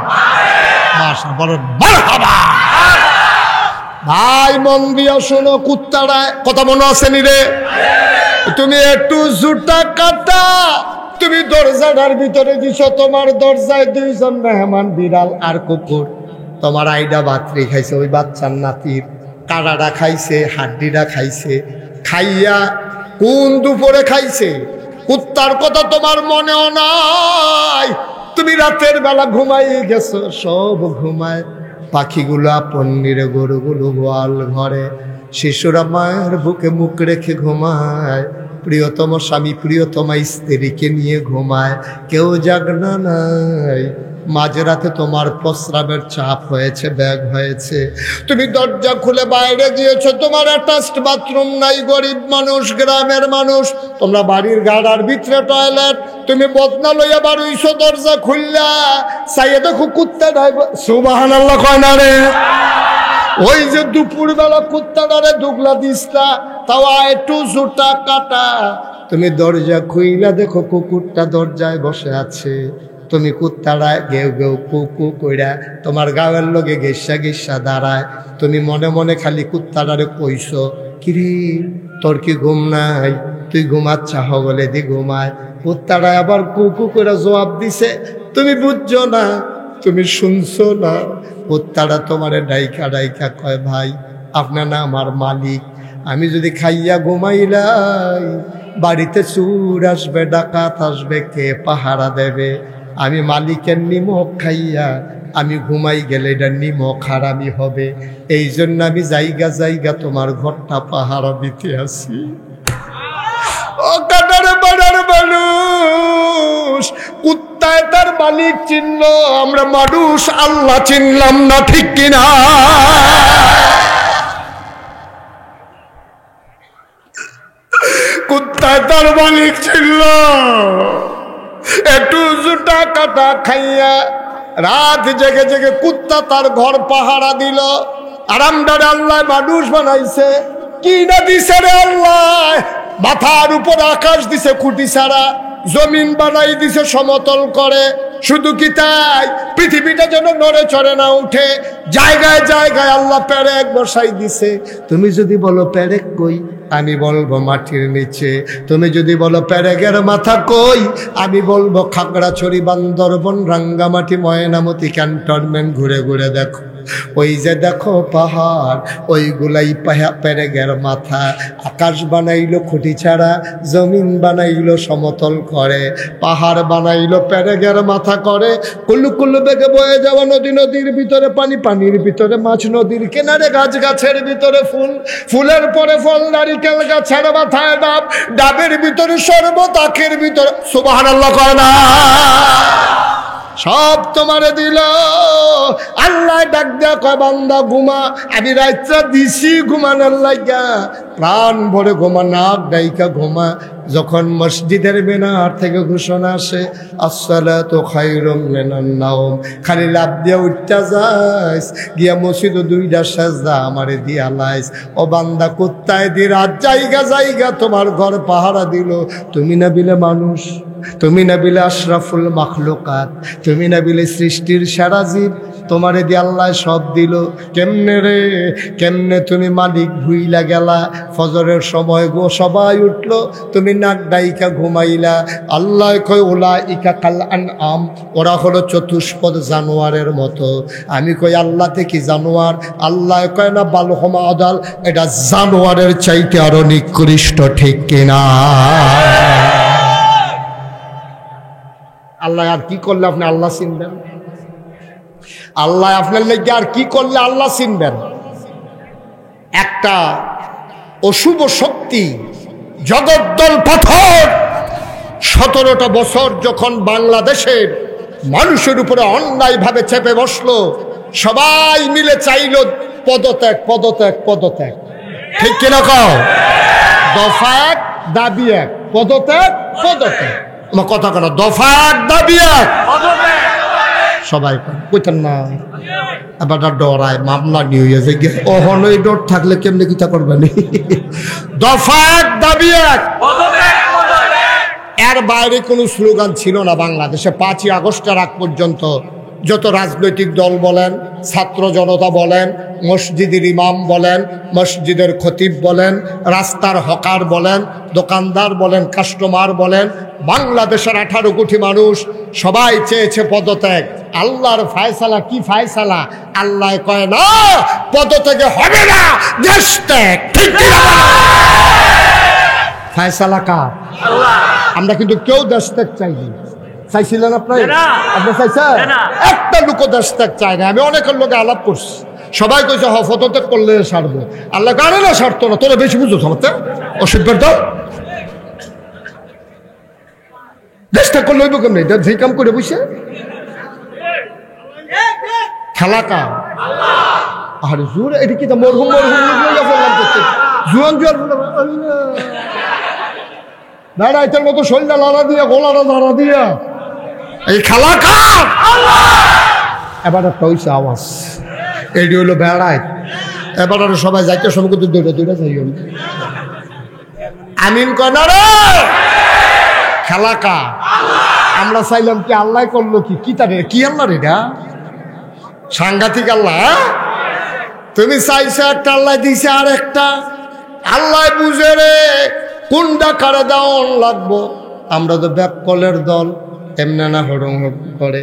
ভাই মন দিয়া শোনো কুত্তারা কথা মনে আছে নি রে তুমি একটু জুতা কাটা তুমি দরজাটার ভিতরে দিছ তোমার দরজায় দুইজন মেহমান বিড়াল আর কুকুর তোমার আইডা বাতরি খাইছে ওই বাচ্চার নাতির কাড়াটা খাইছে হাড্ডিটা খাইছে খাইয়া কোন দুপুরে খাইছে কুত্তার কথা তোমার মনেও নাই তুমি রাতের বেলা ঘুমাই গেছো সব ঘুমায় পাখিগুলো পন্নিরে গরুগুলো গোয়াল ঘরে শিশুরা মায়ের বুকে মুখ রেখে ঘুমায় প্রিয়তম স্বামী প্রিয়তমা স্ত্রীকে নিয়ে ঘুমায় কেউ জাগনা নাই মাঝরাতে তোমার প্রস্রাবের চাপ হয়েছে ব্যাগ হয়েছে তুমি দরজা খুলে বাইরে গিয়েছো তোমার অ্যাটাচড বাথরুম নাই গরিব মানুষ গ্রামের মানুষ তোমরা বাড়ির গাড়ার ভিতরে টয়লেট তুমি বদনা লইয়া বাড়িছো দরজা খুললা চাইয়ে দেখো কুত্তা ড্রাইভার সুবহানাল্লাহ কয় না রে ওই যে দুপুরবেলা কুত্তাটারে দুগলা দিসলা তাও একটু জুতা কাটা তুমি দরজা খুইলা দেখো কুকুরটা দরজায় বসে আছে তুমি কুত্তাড়ায় গেউ গেউ কু কু কইরা তোমার গাঁয়ের লোকে গেসা গেসা দাঁড়ায়, তুমি মনে মনে খালি কুত্তাটারে কইছো, কিরে তোর কি ঘুম নাই, তুই ঘুমাচ্ছা বলে দি ঘুমায়। কুত্তাটায় আবার কু কু করে জবাব দিছে, তুমি বুঝছো না, তুমি শুনছো না। কুত্তাটা তোমারে ডাইকা ডাইকা কয়, ভাই আপনার না আমার মালিক, আমি যদি খাইয়া ঘুমাইলাই বাড়িতে চুর আসবে, ডাকাত আসবে, কে পাহারা দেবে? আমি মালিকের নিমক খাইয়া আমি ঘুমাই গেলে এটা নিমক হারামি হবে, এই জন্য আমি জায়গা জায়গা তোমার ঘরটা পাহারা দিতে আসি। ও কাটার বাড়ার মানুষ, কুত্তায় তার মালিক চিনল, আমরা মানুষ আল্লাহ চিনলাম না, ঠিক কিনা? কুত্তায় তার মালিক ছিল, একটু জুটা কাটা খাইয়া রাত জেগে জেগে কুত্তা তার ঘর পাহারা দিল। আরামদারে আল্লাহ মানুষ বানাইছে, কি না দিছে রে আল্লাহ? মাথার উপর আকাশ দিছে খুঁটি ছাড়া, জমিন বানাই দিছে সমতল করে। শুধু কি তাই, পৃথিবীটা যেন নড়ে চড়ে না উঠে, জায়গায় জায়গায় আল্লাহ পেরেক বসাই দিছে। তুমি যদি বলো পেরেক কই, আমি বলবো মাটির নিচে। তুমি যদি বলো পেরেকের মাথা কই, আমি বলবো খাগড়াছড়ি, বান্দরবন, রাঙ্গামাটি, ময়নামতি ক্যান্টনমেন্ট ঘুরে ঘুরে দেখো। ওই যে দেখো পাহাড়, ওইগুলাই পেরেকের মাথা। আকাশ বানাইলো খুঁটি ছাড়া, জমিন বানাইলো সমতল করে, পাহাড় বানাইলো পেরেকের মাথা করে। কুল্লু কুল্লু বেগে বয়ে যাওয়া নদী, নদীর ভিতরে পানি, পানির ভিতরে মাছ, নদীর কিনারে গাছ, গাছের ভিতরে ফুল, ফুলের পরে ফল, নারিকেল গাছের মাথায় ডাব, ডাবের ভিতরে শরবত, আখের ভিতরে সুবহানাল্লাহ কয় না, সব তোমারে দিল। আল্লাহ ডাক দেয়া কয়, বান্দা ঘুমা, আমি রাত্রা দিছি ঘুমানোর লাগা, প্রাণ ভরে ঘুমা, নাক ডাইকা ঘুমা। যখন মসজিদের মিনার থেকে ঘোষণা আসে আসসালাতু খায়রুম মিনান নাওম, খালি লাভ দিয়া উঠটা যাইস, গিয়া মসজিদ দুইটা সাজদা আমারে দিয়া লাইস। ও বান্দা, কুত্তায় দি রাত জায়গা জায়গা তোমার ঘর পাহারা দিল। তুমি না বিলে মানুষ, তুমি না বিলে আশরাফুল মাখলুকাত, তুমি না বিলে সৃষ্টির সেরা জীব, তোমারে দিয়ে আল্লাহ সব দিল। কেমনে রে, কেমনে তুমি মালিক ভুইলা গেলা? ফজরের সময় গো সবাই উঠলো, তুমি নাক ডাইকা ঘুমাইলা। আল্লাহ কয় উলাইকা কাল আনআম, ওরা হলো চতুষ্পদ জানোয়ারের মতো। আমি কই আল্লাহ থেকে জানোয়ার? আল্লাহ কয় না, বালহুম আদাল, এটা জানোয়ারের চাইতে আরো নিকৃষ্ট, ঠিক কিনা? আল্লাহ আর কি করলে আপনি আল্লাহ চিনবেন? আল্লাহ আপনার লেগে আর কি করলে আল্লাহ চিনবেন? একটা অশুভ শক্তি, জগদ্দল পাথর, 17টা বছর যখন বাংলাদেশের মানুষের উপরে অন্যায়ভাবে চেপে বসলো, সবাই মিলে চাইল পদত্যাগ, পদত্যাগ, পদত্যাগ, ঠিক কিনা কও? দফা এক, দাবি এক, পদত্যাগ, পদত্যাগ। আমার কথা কেন? দফা এক, দাবি এক, সবাই কইতেন না। এবার ডরায় মামলা নিয়ে হয়ে যায়, ওহনই ডর থাকলে কেমনি কিতা করবেন? দফা এক, দাবি এক, এর বাইরে কোনো স্লোগান ছিল না বাংলাদেশে। 5ই আগস্টের আগ পর্যন্ত যত রাজনৈতিক দল বলেন, ছাত্র জনতা বলেন, মসজিদের ইমাম বলেন, মসজিদের খতিব বলেন, রাস্তার হকার বলেন, দোকানদার বলেন, কাস্টমার বলেন, বাংলাদেশের 18 কোটি মানুষ সবাই চেয়েছে পদত্যাগ। আল্লাহর ফায়সালা কি ফায়সালা? আল্লাহ কয় না, পদত্যাগে হবে না, দেশ ত্যাগ, ঠিক কিনা? ফায়সালা কার? আল্লাহ। আমরা কিন্তু কেউ দেশ ত্যাগ চাইনি। চাইছিলেন আপনার? আপনি চাইছেন? একটা লোক দেশ ত্যাগ চাই না। আমি অনেকের লোকে আলাপ করছি, সবাই কইছে হ পদত্যাগ করলে সারবো। আল্লাহ কারে না সারতো না, তোরা বেশি বুঝো সমাজে অসুবিধার তো দেশ ত্যাগ করলে হইব কেমনি? যেই কাম করে বসে খেলা কাম। আর জোর এটা কি মরহুম মরহুম জুয়ান জুয়ান দাঁড়া, এটার মতো শরীরটা লড়া দিয়া, গোলাটা লড়া দিয়া, এই খেলা কার? এবার একটা হইছে আওয়াজ, এটি হইলো বেড়ায়। এবার আর সবাই যাইতে সময় কিন্তু দুইটা দুইটা যাই আমিন কয় না রে, খেলা কার? আমরা চাইলাম কি আল্লাহ করলো কি কি তারে কি আল্লাহ রে এটা সাংঘাতিক আল্লাহ। তুমি চাইছো একটা আল্লাহ দিছে আর একটা আল্লাহ বুঝে রে কোনটা কারে দেওয়ান লাগবো। আমরা তো ব্যাককলের দল এমনি না হরং করে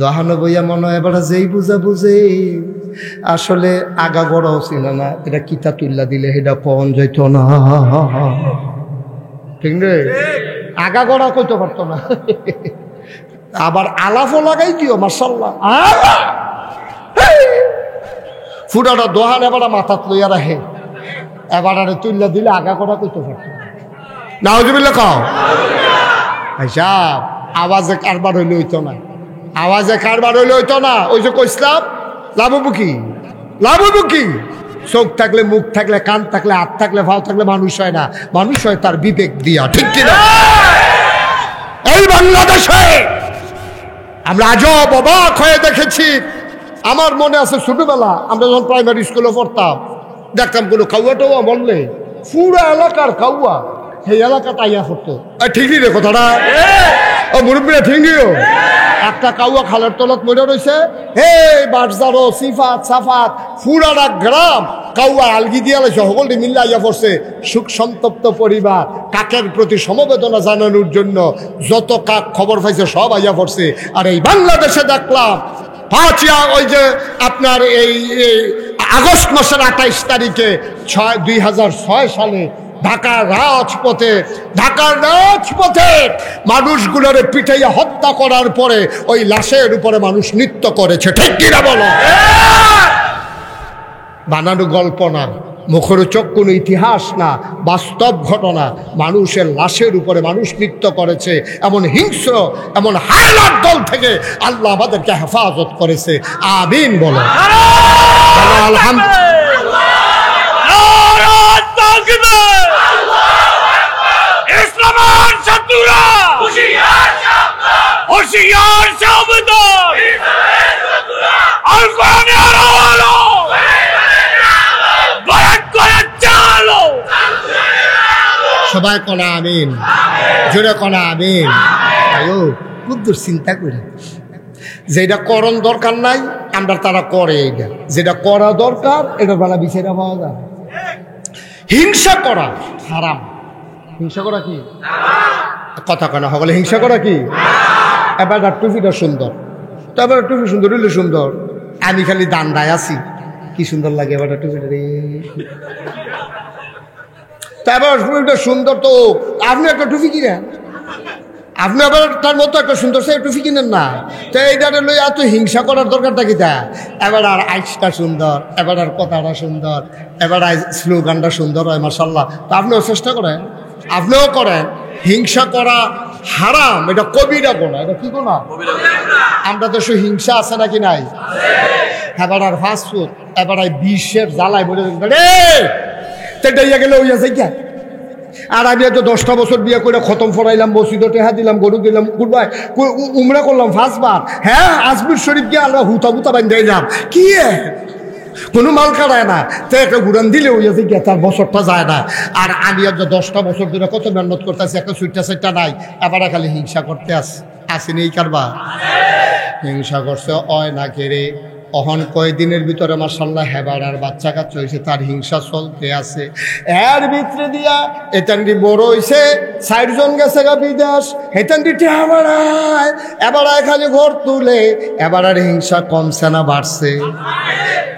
দহানো বইয়া মনে হয় এবার যেই বুঝা বুঝে আসলে আগা গড়াও ছিল না এটা কিতা তুল্লা দিলে এটা পন যাইত না ঠিক রে আগা গড়া কইতে পারতো না। আবার আলাফও লাগাই দিও মার্শাল্লাহ ফুটাটা দোহান এবার মাথাত লইয়া রাখে এবার তুল্লা দিলে আগা গড়া কইতে পারতো না হজবিল্লা খাও হিসাব আওয়াজে কারবার হইলে হইতো না আওয়াজে কারবার হইলে হইতো না। ওই যে কইসলাম লাভবু কি চোখ থাকলে মুখ থাকলে কান থাকলে হাত থাকলে ভাও থাকলে মানুষ হয় না মানুষ হয় তার বিবেক দিয়া ঠিক কিনা। এই বাংলাদেশে আমরা আজব অবাক হয়ে দেখেছি। আমার মনে আছে ছোটবেলা আমরা যখন প্রাইমারি স্কুলে পড়তাম দেখতাম কোনো কাউয়া টাউয়া বললে পুরো এলাকার কাউয়া সেই এলাকাটা ইয়া করতো ঠিকই রে কথাটা ও মুরব্বীরা ঠিকইও একটা কাউয়া খালের তলত মরে রয়েছে হে বাটজারো সিফাত সাফাত পুরাটা গ্রাম কাউয়া আলগি দিয়া লাইছে সকলটি মিল্লা ইয়া পড়ছে। সুখ সন্তপ্ত পরিবার কাকের প্রতি সমবেদনা জানানোর জন্য যত কাক খবর পাইছে সব আইয়া পড়ছে। আর এই বাংলাদেশে দেখলাম ওই যে আপনার এই আগস্ট মাসের 28 তারিখে 2006 সালে ঢাকার রাজপথে মানুষগুলোর পিঠাইয়া হত্যা করার পরে ওই লাশের উপরে মানুষ নৃত্য করেছে ঠিক কিনা বলো। বানানো গল্প না মুখরোচক কোনো ইতিহাস না বাস্তব ঘটনা। মানুষের লাশের উপরে মানুষ নৃত্য করেছে এমন হিংস্র এমন হায়নার দল থেকে আল্লাহ আমাদেরকে হেফাজত করেছে আমিন বলো আলহামদুলিল্লাহ। সবাই কনা আমিন জোরে কনা আমিন। খুব দূর চিন্তা করি যেটা করণ দরকার নাই আমরা তারা করে এটা যেটা করা দরকার এটা বেলা বিচারা পাওয়া যায়। হিংসা করা হারাম। হিংসা করা কি কথা কেনা সকলে হিংসা করা কি এবার টুপিটা সুন্দর তো এবার টুপি সুন্দর হইলে সুন্দর আমি খালি দান্দায় আছি কি সুন্দর লাগে এবার টুপিটা রে তারপর টুপিটা সুন্দর তো আপনি একটা টুপি কিনেন আপনি আবার তার মতো একটা সুন্দর সে টুপি কিনেন না তো এইটা লই এত হিংসা করার দরকারটা কি তা এবার আর আইসটা সুন্দর এবার আর কথাটা সুন্দর এবার স্লোগানটা সুন্দর হয় মাশাআল্লাহ। তো আপনিও চেষ্টা করেন আপনিও করেন। হিংসা করা হারাম এটা কবিরা গোনা এটা কি গোনা আমরা তো সে হিংসা আছে নাকি নাই এবার আর ফাস্টফুড এবার বিশ্বের জ্বালায় বলে রে গেলে ওই আছে কে আর আমি তো 10টা বছর বিয়ে করে খতম ফরাইলাম মসজিদে টেহা দিলাম গরু দিলাম কুরবাই উমরা করলাম 5 বার হ্যাঁ আজমির শরীফ গিয়ে আমরা হুতা বান্ধে যাম কি কোনো মাল কাটায় না তো একটা ঘুরান দিলে ওই আছে গিয়ে তার বছরটা যায় না। আর আমি আর 10টা বছর ধরে কত মেহনত করতেছি একটা সুইটটা নাই এবার খালি হিংসা করতে আসেনি এই কারবার হিংসা করছে অয় না কেড়ে অহন কয়েকদিনের ভিতরে মাশাআল্লাহ হেবার আর বাচ্চা কাচ্চা হয়েছে তার হিংসা চলতে আছে। এর ভিতরে দিয়া এটান্ডি বড় হয়েছে 60 জন গেছে গা বিদেশ হেতান্ডি টেহা বাড়ায় এবার খালি ঘর তুলে এবার আর হিংসা কমছে না বাড়ছে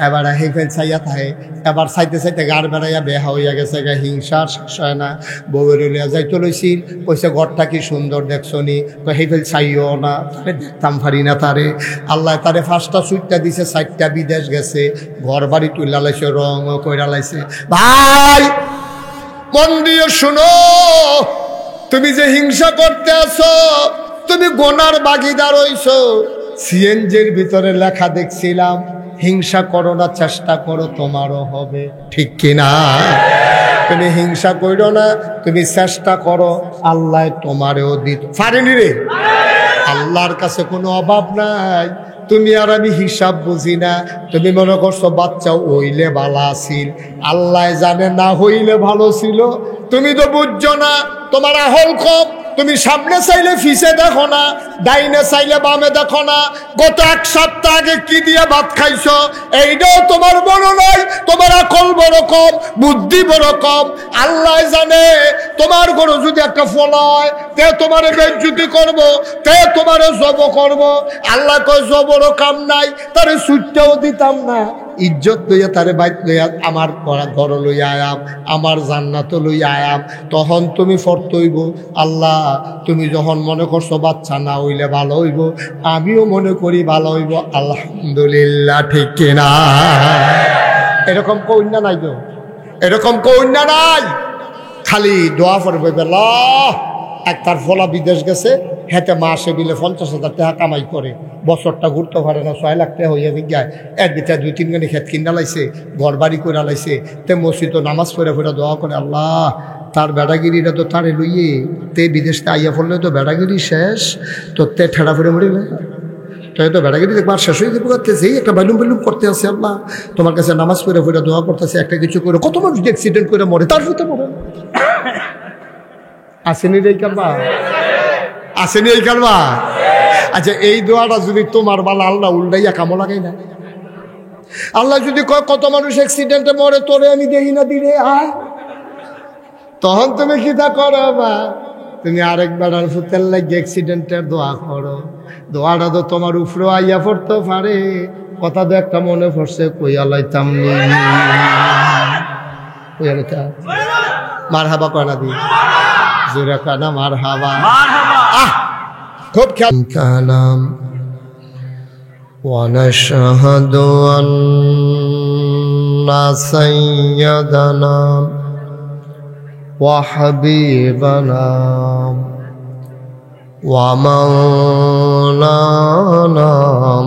এবার হেফেল চাইয়া থাকে এবার চাইতে চাইতে গাড় বেড়াইয়া বেহা হইয়া গেছে গা হিংসা শেষ হয় না। বউয়ের লিয়া যাইতে লইছিল কইছে ঘরটা কি সুন্দর দেখছো নি হেফেল চাইও না তারে দেখতাম পারি না তারে আল্লাহ তারে 5টা সুইটটা দিছে 4টা বিদেশ গেছে ঘর বাড়ি তুইলা লাইছে রং কইরা লাইছে। ভাই মন দিয়ে শুনো তুমি যে হিংসা করতে আসো তুমি গোনার ভাগীদার হইছো। সিএনজির ভিতরে লেখা দেখছিলাম হিংসা করো না চেষ্টা করো তোমারও হবে ঠিক কিনা। তুমি হিংসা করো না তুমি চেষ্টা করো আল্লাহ তোমারও দিত পারেনি রে আল্লাহর কাছে কোনো অভাব নাই। তুমি আর আমি হিসাব বুঝি না তুমি মনে করছো বাচ্চা হইলে ভালো আছিল আল্লাহ জানে না হইলে ভালো ছিল তুমি তো বুঝছো না তোমার আহল কম তুমি সামনে চাইলে পিছে দেখো না, ডাইনে চাইলে বামে দেখো না। গত এক সপ্তাহ আগে কি দিয়ে ভাত খাইছো এইটাও তোমার বড় নয়। তোমার আকল বড় কম, বুদ্ধি বড় কম। আল্লাহ জানে তোমার গরু যদি একটা ফল হয় তে তোমার বেজ্জতি করবো, তে তোমার জব করবো। আল্লাহ কয় জবরও কাম নাই, তারে সুটটাও দিতাম না। ইজ্জত লইয়া তারে বাইত লইয়া আমার ঘর লইয়া আয়াম, আমার জান্নাত লইয়া আয়াম। তখন তুমি ফরতইব আল্লাহ তুমি যখন মনে করছো বাচ্চা না হইলে ভালো হইব, আমিও মনে করি ভালো হইব। আলহামদুলিল্লাহ, ঠিক কিনা? এরকম কন্যা নাই তো, এরকম কন্যা নাই। খালি দোয়া করবে আল্লাহ। এক তার ফলা বিদেশ গেছে, হেতে মাসে বিলে 50,000 টাকা কামাই করে, বছরটা ঘুরতে পারে না, 6 লাখ টাকা হইয়া যায়। এর ভিতরে 2-3 গানি খেত কিনা লাইছে, ঘর বাড়ি করে লাইছে। তে মসজিদ নামাজ পড়ে পড়ে দোয়া করে আল্লাহ তার বেড়াগিরিটা তো তারে লইয়ে তে বিদেশতে আইয়া পড়লে তো বেড়াগিরি শেষ, তো তে ঠেড়া ফেড়ে মরিলে তাই তো বেড়াগিরি দেখবার শেষ হয়ে যাবে। যেই একটা বাইলুম বাইলুম করতে আছে আল্লাহ তোমার কাছে নামাজ পড়ে পড়ে দোয়া করতেছে, একটা কিছু করে। কত মানুষ অ্যাক্সিডেন্ট করে মরে, তার ভিতরে মরে। আসেনি এই কারবা, আসেনি এই কারবা। আচ্ছা এই দোয়াটা যদি তোমার বালা আল্লাহ উল্টাইয়া কামো লাগাই না, আল্লাহ যদি কয় কত মানুষ অ্যাক্সিডেন্টে মরে তোরে আমি দেখি না দিলে আয়, তখন তুমি কি তা করো? বা তুমি আরেক বেড়ার ফুতের লাগে অ্যাক্সিডেন্টের দোয়া করো। দোয়াটা তো তোমার উপরেও আইয়া পড়তে পারে। কথা তো একটা মনে পড়ছে, কইয়া লাইতাম নি, কইয়া লাইতাম। মার হাবা কয় না দি জোরে কানা মার হাবা। খুব খেয়াল কালাম। ونشهد أن سيدنا وحبيبنا ومولانا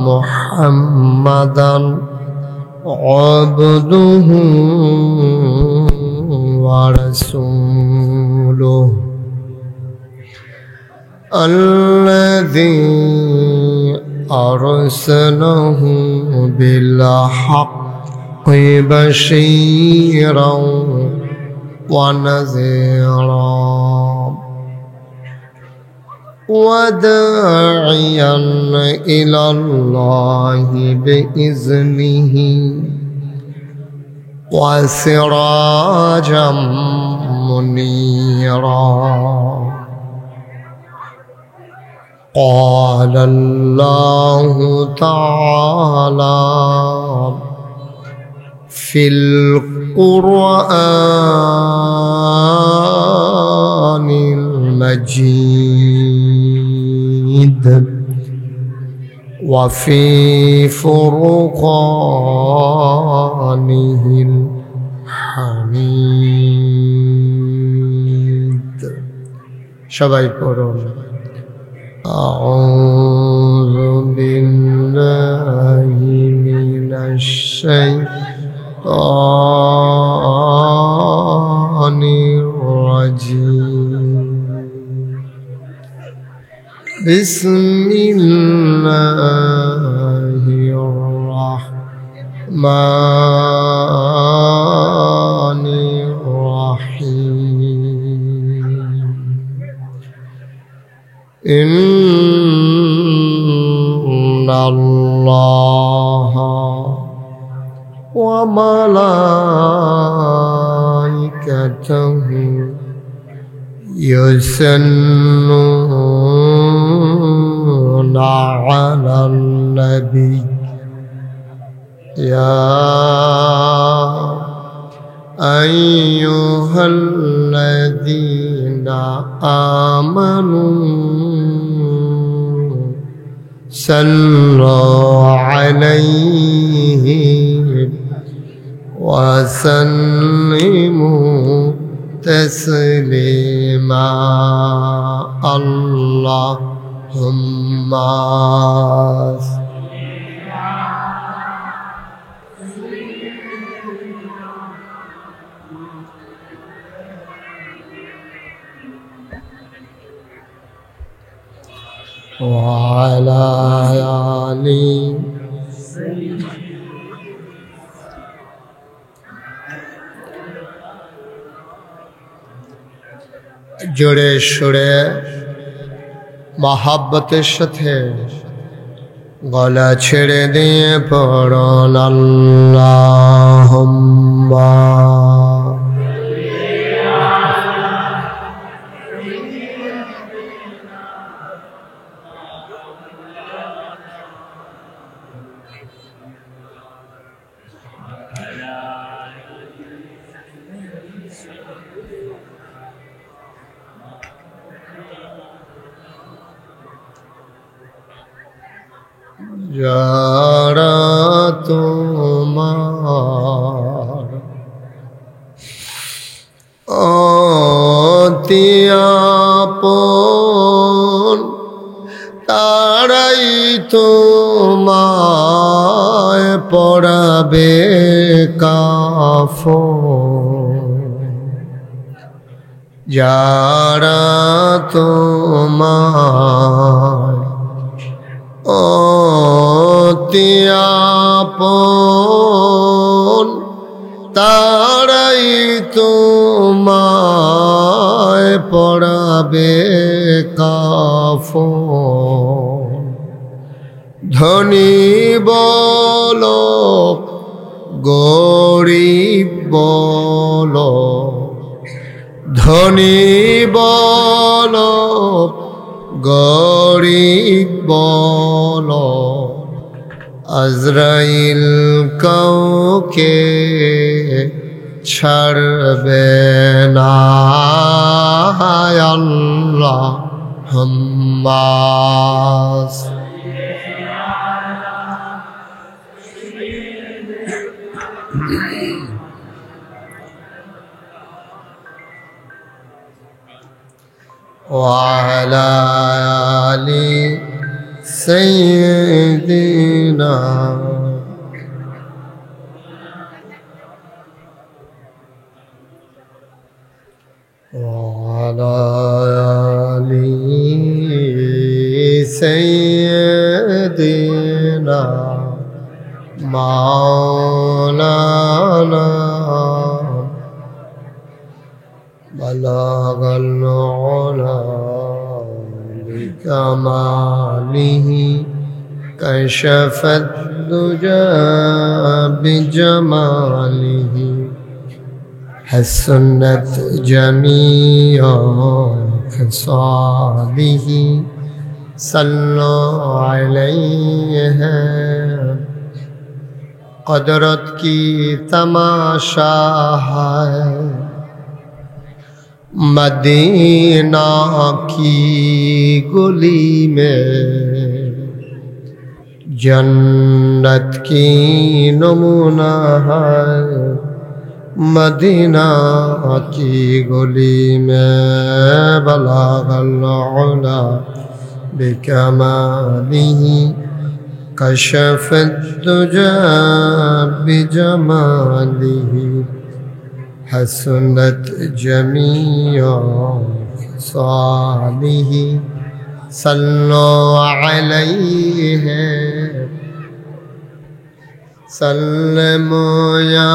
محمدا عبده ورسوله الذي أرسله بالحق بشيرا ونذيرا وداعيا إلى الله بإذنه وسراجا منيرا. قال الله تعالى في القرآن المجيد وفي فرقانه الحميد. সবাই পড়ুন أعوذ بالله من الشيطان الرجيم. بسم الله الرحمن الرحيم. إن الله وملائكته يصلون على النبي يا أيها الذين آمنوا صلوا عليه وسلموا تسليما. اللهم وعلى آله জোরে সুরে মহাব্বতের সাথে গলা ছেড়ে দিয়ে পড়ুন আল্লাহুম্মা যারা তোমার অতি আপন তারাই তোমায় পরাবে কাফন যারা তোমার অতি আপন তারাই তোমায় পরাবে কাফন ধনী বলো গরিব বলো ধনী বলো গরিব বলো আজরাইল কাউকে ছাড়বে না আল্লাহুম্মা وعلى آل سيدنا وعلى آل سيدنا مولانا بلغ العلا بكماله كشف الدجى بجماله حسنت جميع خصاله صلوا عليه قدرت کی تماشا ہے मदीना की गली में जन्नत की नमूना है मदीना की गली में बलागल उला बिकमालिही कशफत दुजा बिजमालिही हसनत जमीअ सालिही सल्लो अलैहि सल्लमो या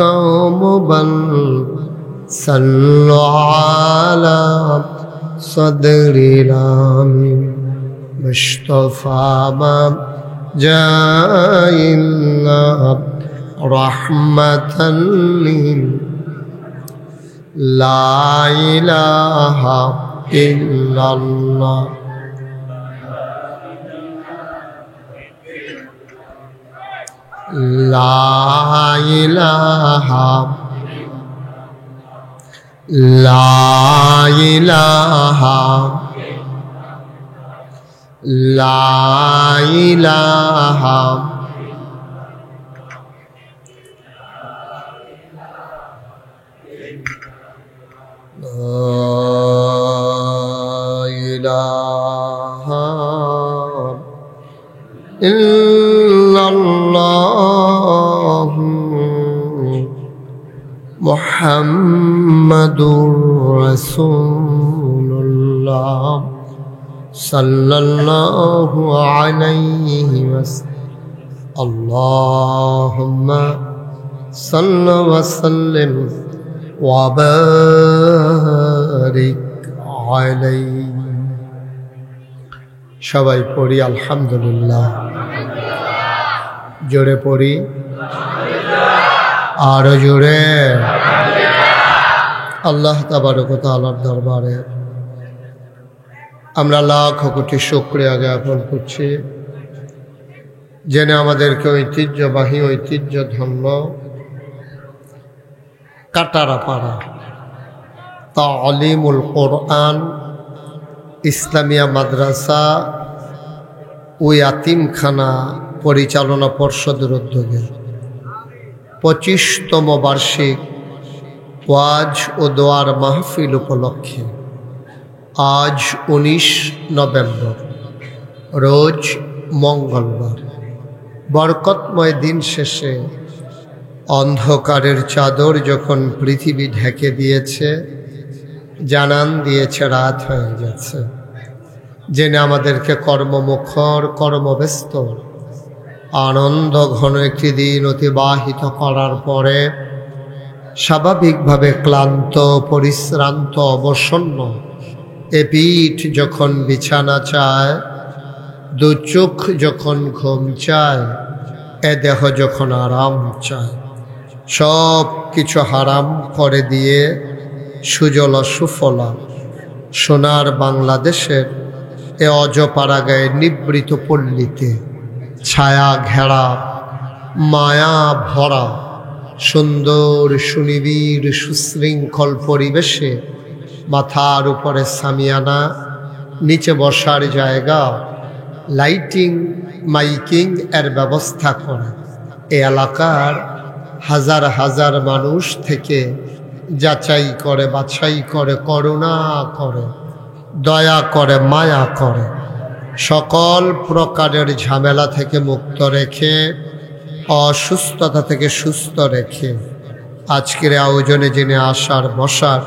कौम बल सल्लो अला सदरी रामी मुस्तफा जाइल्ला रहमतन ला इलाहा इल्लल्लाह ला इलाहा ला इलाहा ला इलाहा इल्लल्लाह मुहम्मदुर रसूलुल्लाह सल्लल्लाहु अलैहि वसल्लम अल्लाहुम्मा सल्लि व सल्लिम व बारिक अलैहि সবাই পড়ি আলহামদুলিল্লাহ। জোরে পড়ি, আরো জোরে। আল্লাহ তাবারক ওয়া তাআলার দরবারে আমরা লাখ কোটি শুকরিয়া জ্ঞাপন করছি, জেনে আমাদেরকে ঐতিহ্যবাহী ঐতিহ্যধন্য কাটারাপাড়া তালিমুল কোরআন ইসলামিয়া মাদ্রাসা ও ইয়াতিমখানা পরিচালনা পর্ষদের উদ্যোগে 25তম বার্ষিক ওয়াজ ও দোয়ার মাহফিল উপলক্ষে আজ 19 নভেম্বর রোজ মঙ্গলবার বরকতময় দিন শেষে অন্ধকারের চাদর যখন পৃথিবী ঢেকে দিয়েছে, জানান দিয়েছে রাত হয়ে গেছে, জেনে আমাদেরকে কর্মমুখর কর্মব্যস্ত আনন্দ ঘন একটি দিন অতিবাহিত করার পরে স্বাভাবিকভাবে ক্লান্ত পরিশ্রান্ত অবসন্ন এ পিঠ যখন বিছানা চায়, দু চোখ যখন ঘুম চায়, এ দেহ যখন আরাম চায়, সব কিছু হারাম করে দিয়ে সুজলা সুফলা সোনার বাংলাদেশের এ অজপাড়াগায়ে নিবৃত পল্লীতে ছায়া ঘেরা মায়া ভরা সুন্দর সুনিবিড় সুশৃঙ্খল পরিবেশে মাথার উপরে সামিয়ানা, নিচে বসার জায়গা, লাইটিং মাইকিং এর ব্যবস্থা করা এ এলাকার হাজার হাজার মানুষ থেকে যাচাই করে বাছাই করে করুণা করে দয়া করে মায়া করে সকল প্রকারের ঝামেলা থেকে মুক্ত রেখে অসুস্থতা থেকে সুস্থ রেখে আজকের আয়োজনে জেনে আসার বসার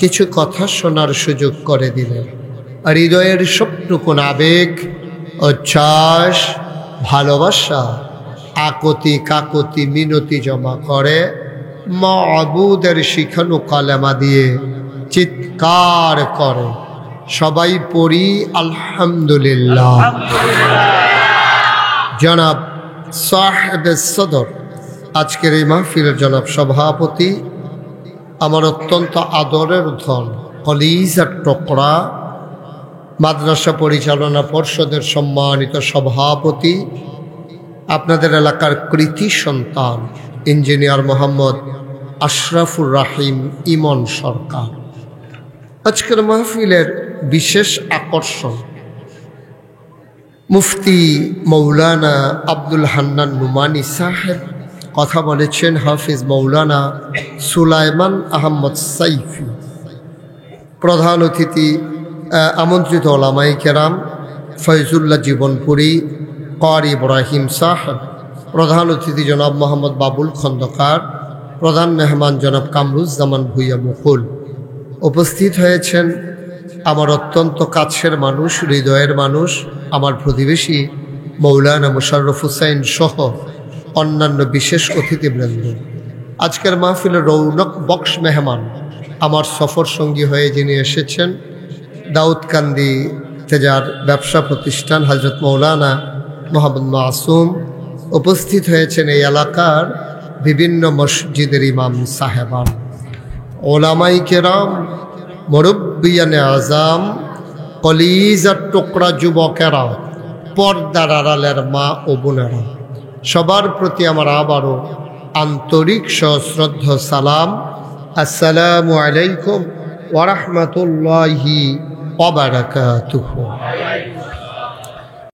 কিছু কথা শোনার সুযোগ করে দিলেন। হৃদয়ের সবটুকুন আবেগ উচ্ছ্বাস ভালোবাসা আকতি কাকতি মিনতি জমা করে মাবুদের শিখানো কালেমা দিয়ে চিৎকার করে সবাই পড়ি আলহামদুলিল্লাহ। জনাব সাহেবে সদর আজকের এই মাহফিলের জনাব সভাপতি, আমার অত্যন্ত আদরের ধন কলিজার টুকরা মাদ্রাসা পরিচালনা পর্ষদের সম্মানিত সভাপতি, আপনাদের এলাকার কৃতি সন্তান ইঞ্জিনিয়ার মোহাম্মদ আশরাফুর রাহিম ইমন সরকার। আজকের মাহফিলের বিশেষ আকর্ষণ মুফতি মৌলানা আব্দুল হান্নান নুমানি সাহেব, কথা বলেছেন হাফিজ মৌলানা সুলাইমান আহমদ সাইফি। প্রধান অতিথি আমন্ত্রিত ওলামায়ে কেরাম ফয়জুল্লাহ জীবনপুরী, কারি ইব্রাহিম সাহেব, প্রধান অতিথি জনাব মোহাম্মদ বাবুল খন্দকার, প্রধান মেহমান জনাব কামরুজ্জামান ভুইয়া মুকুল। উপস্থিত হয়েছেন আমার অত্যন্ত কাছের মানুষ, হৃদয়ের মানুষ, আমার প্রতিবেশী মৌলানা মুশাররফ হুসাইন সহ অন্যান্য বিশেষ অতিথিবৃন্দ। আজকের মাহফিলের রৌনক বক্স মেহমান আমার সফর সঙ্গী হয়ে যিনি এসেছেন, দাউদকান্দি তেজার ব্যবসা প্রতিষ্ঠান হযরত মৌলানা মোহাম্মদ মাসুম। উপস্থিত হয়েছেন এই এলাকার বিভিন্ন মসজিদের ইমাম সাহেবান, ওলামাই কেরাম, মুরব্বিয়ানে আজাম, কলিজার টুকরা যুবকেরা, পর্দার আড়ালের মা ও বোনেরা, সবার প্রতি আমার আবারও আন্তরিক সশ্রদ্ধ সালাম। আসসালামু আলাইকুম ওয়া রাহমাতুল্লাহি ওয়া বারাকাতুহু।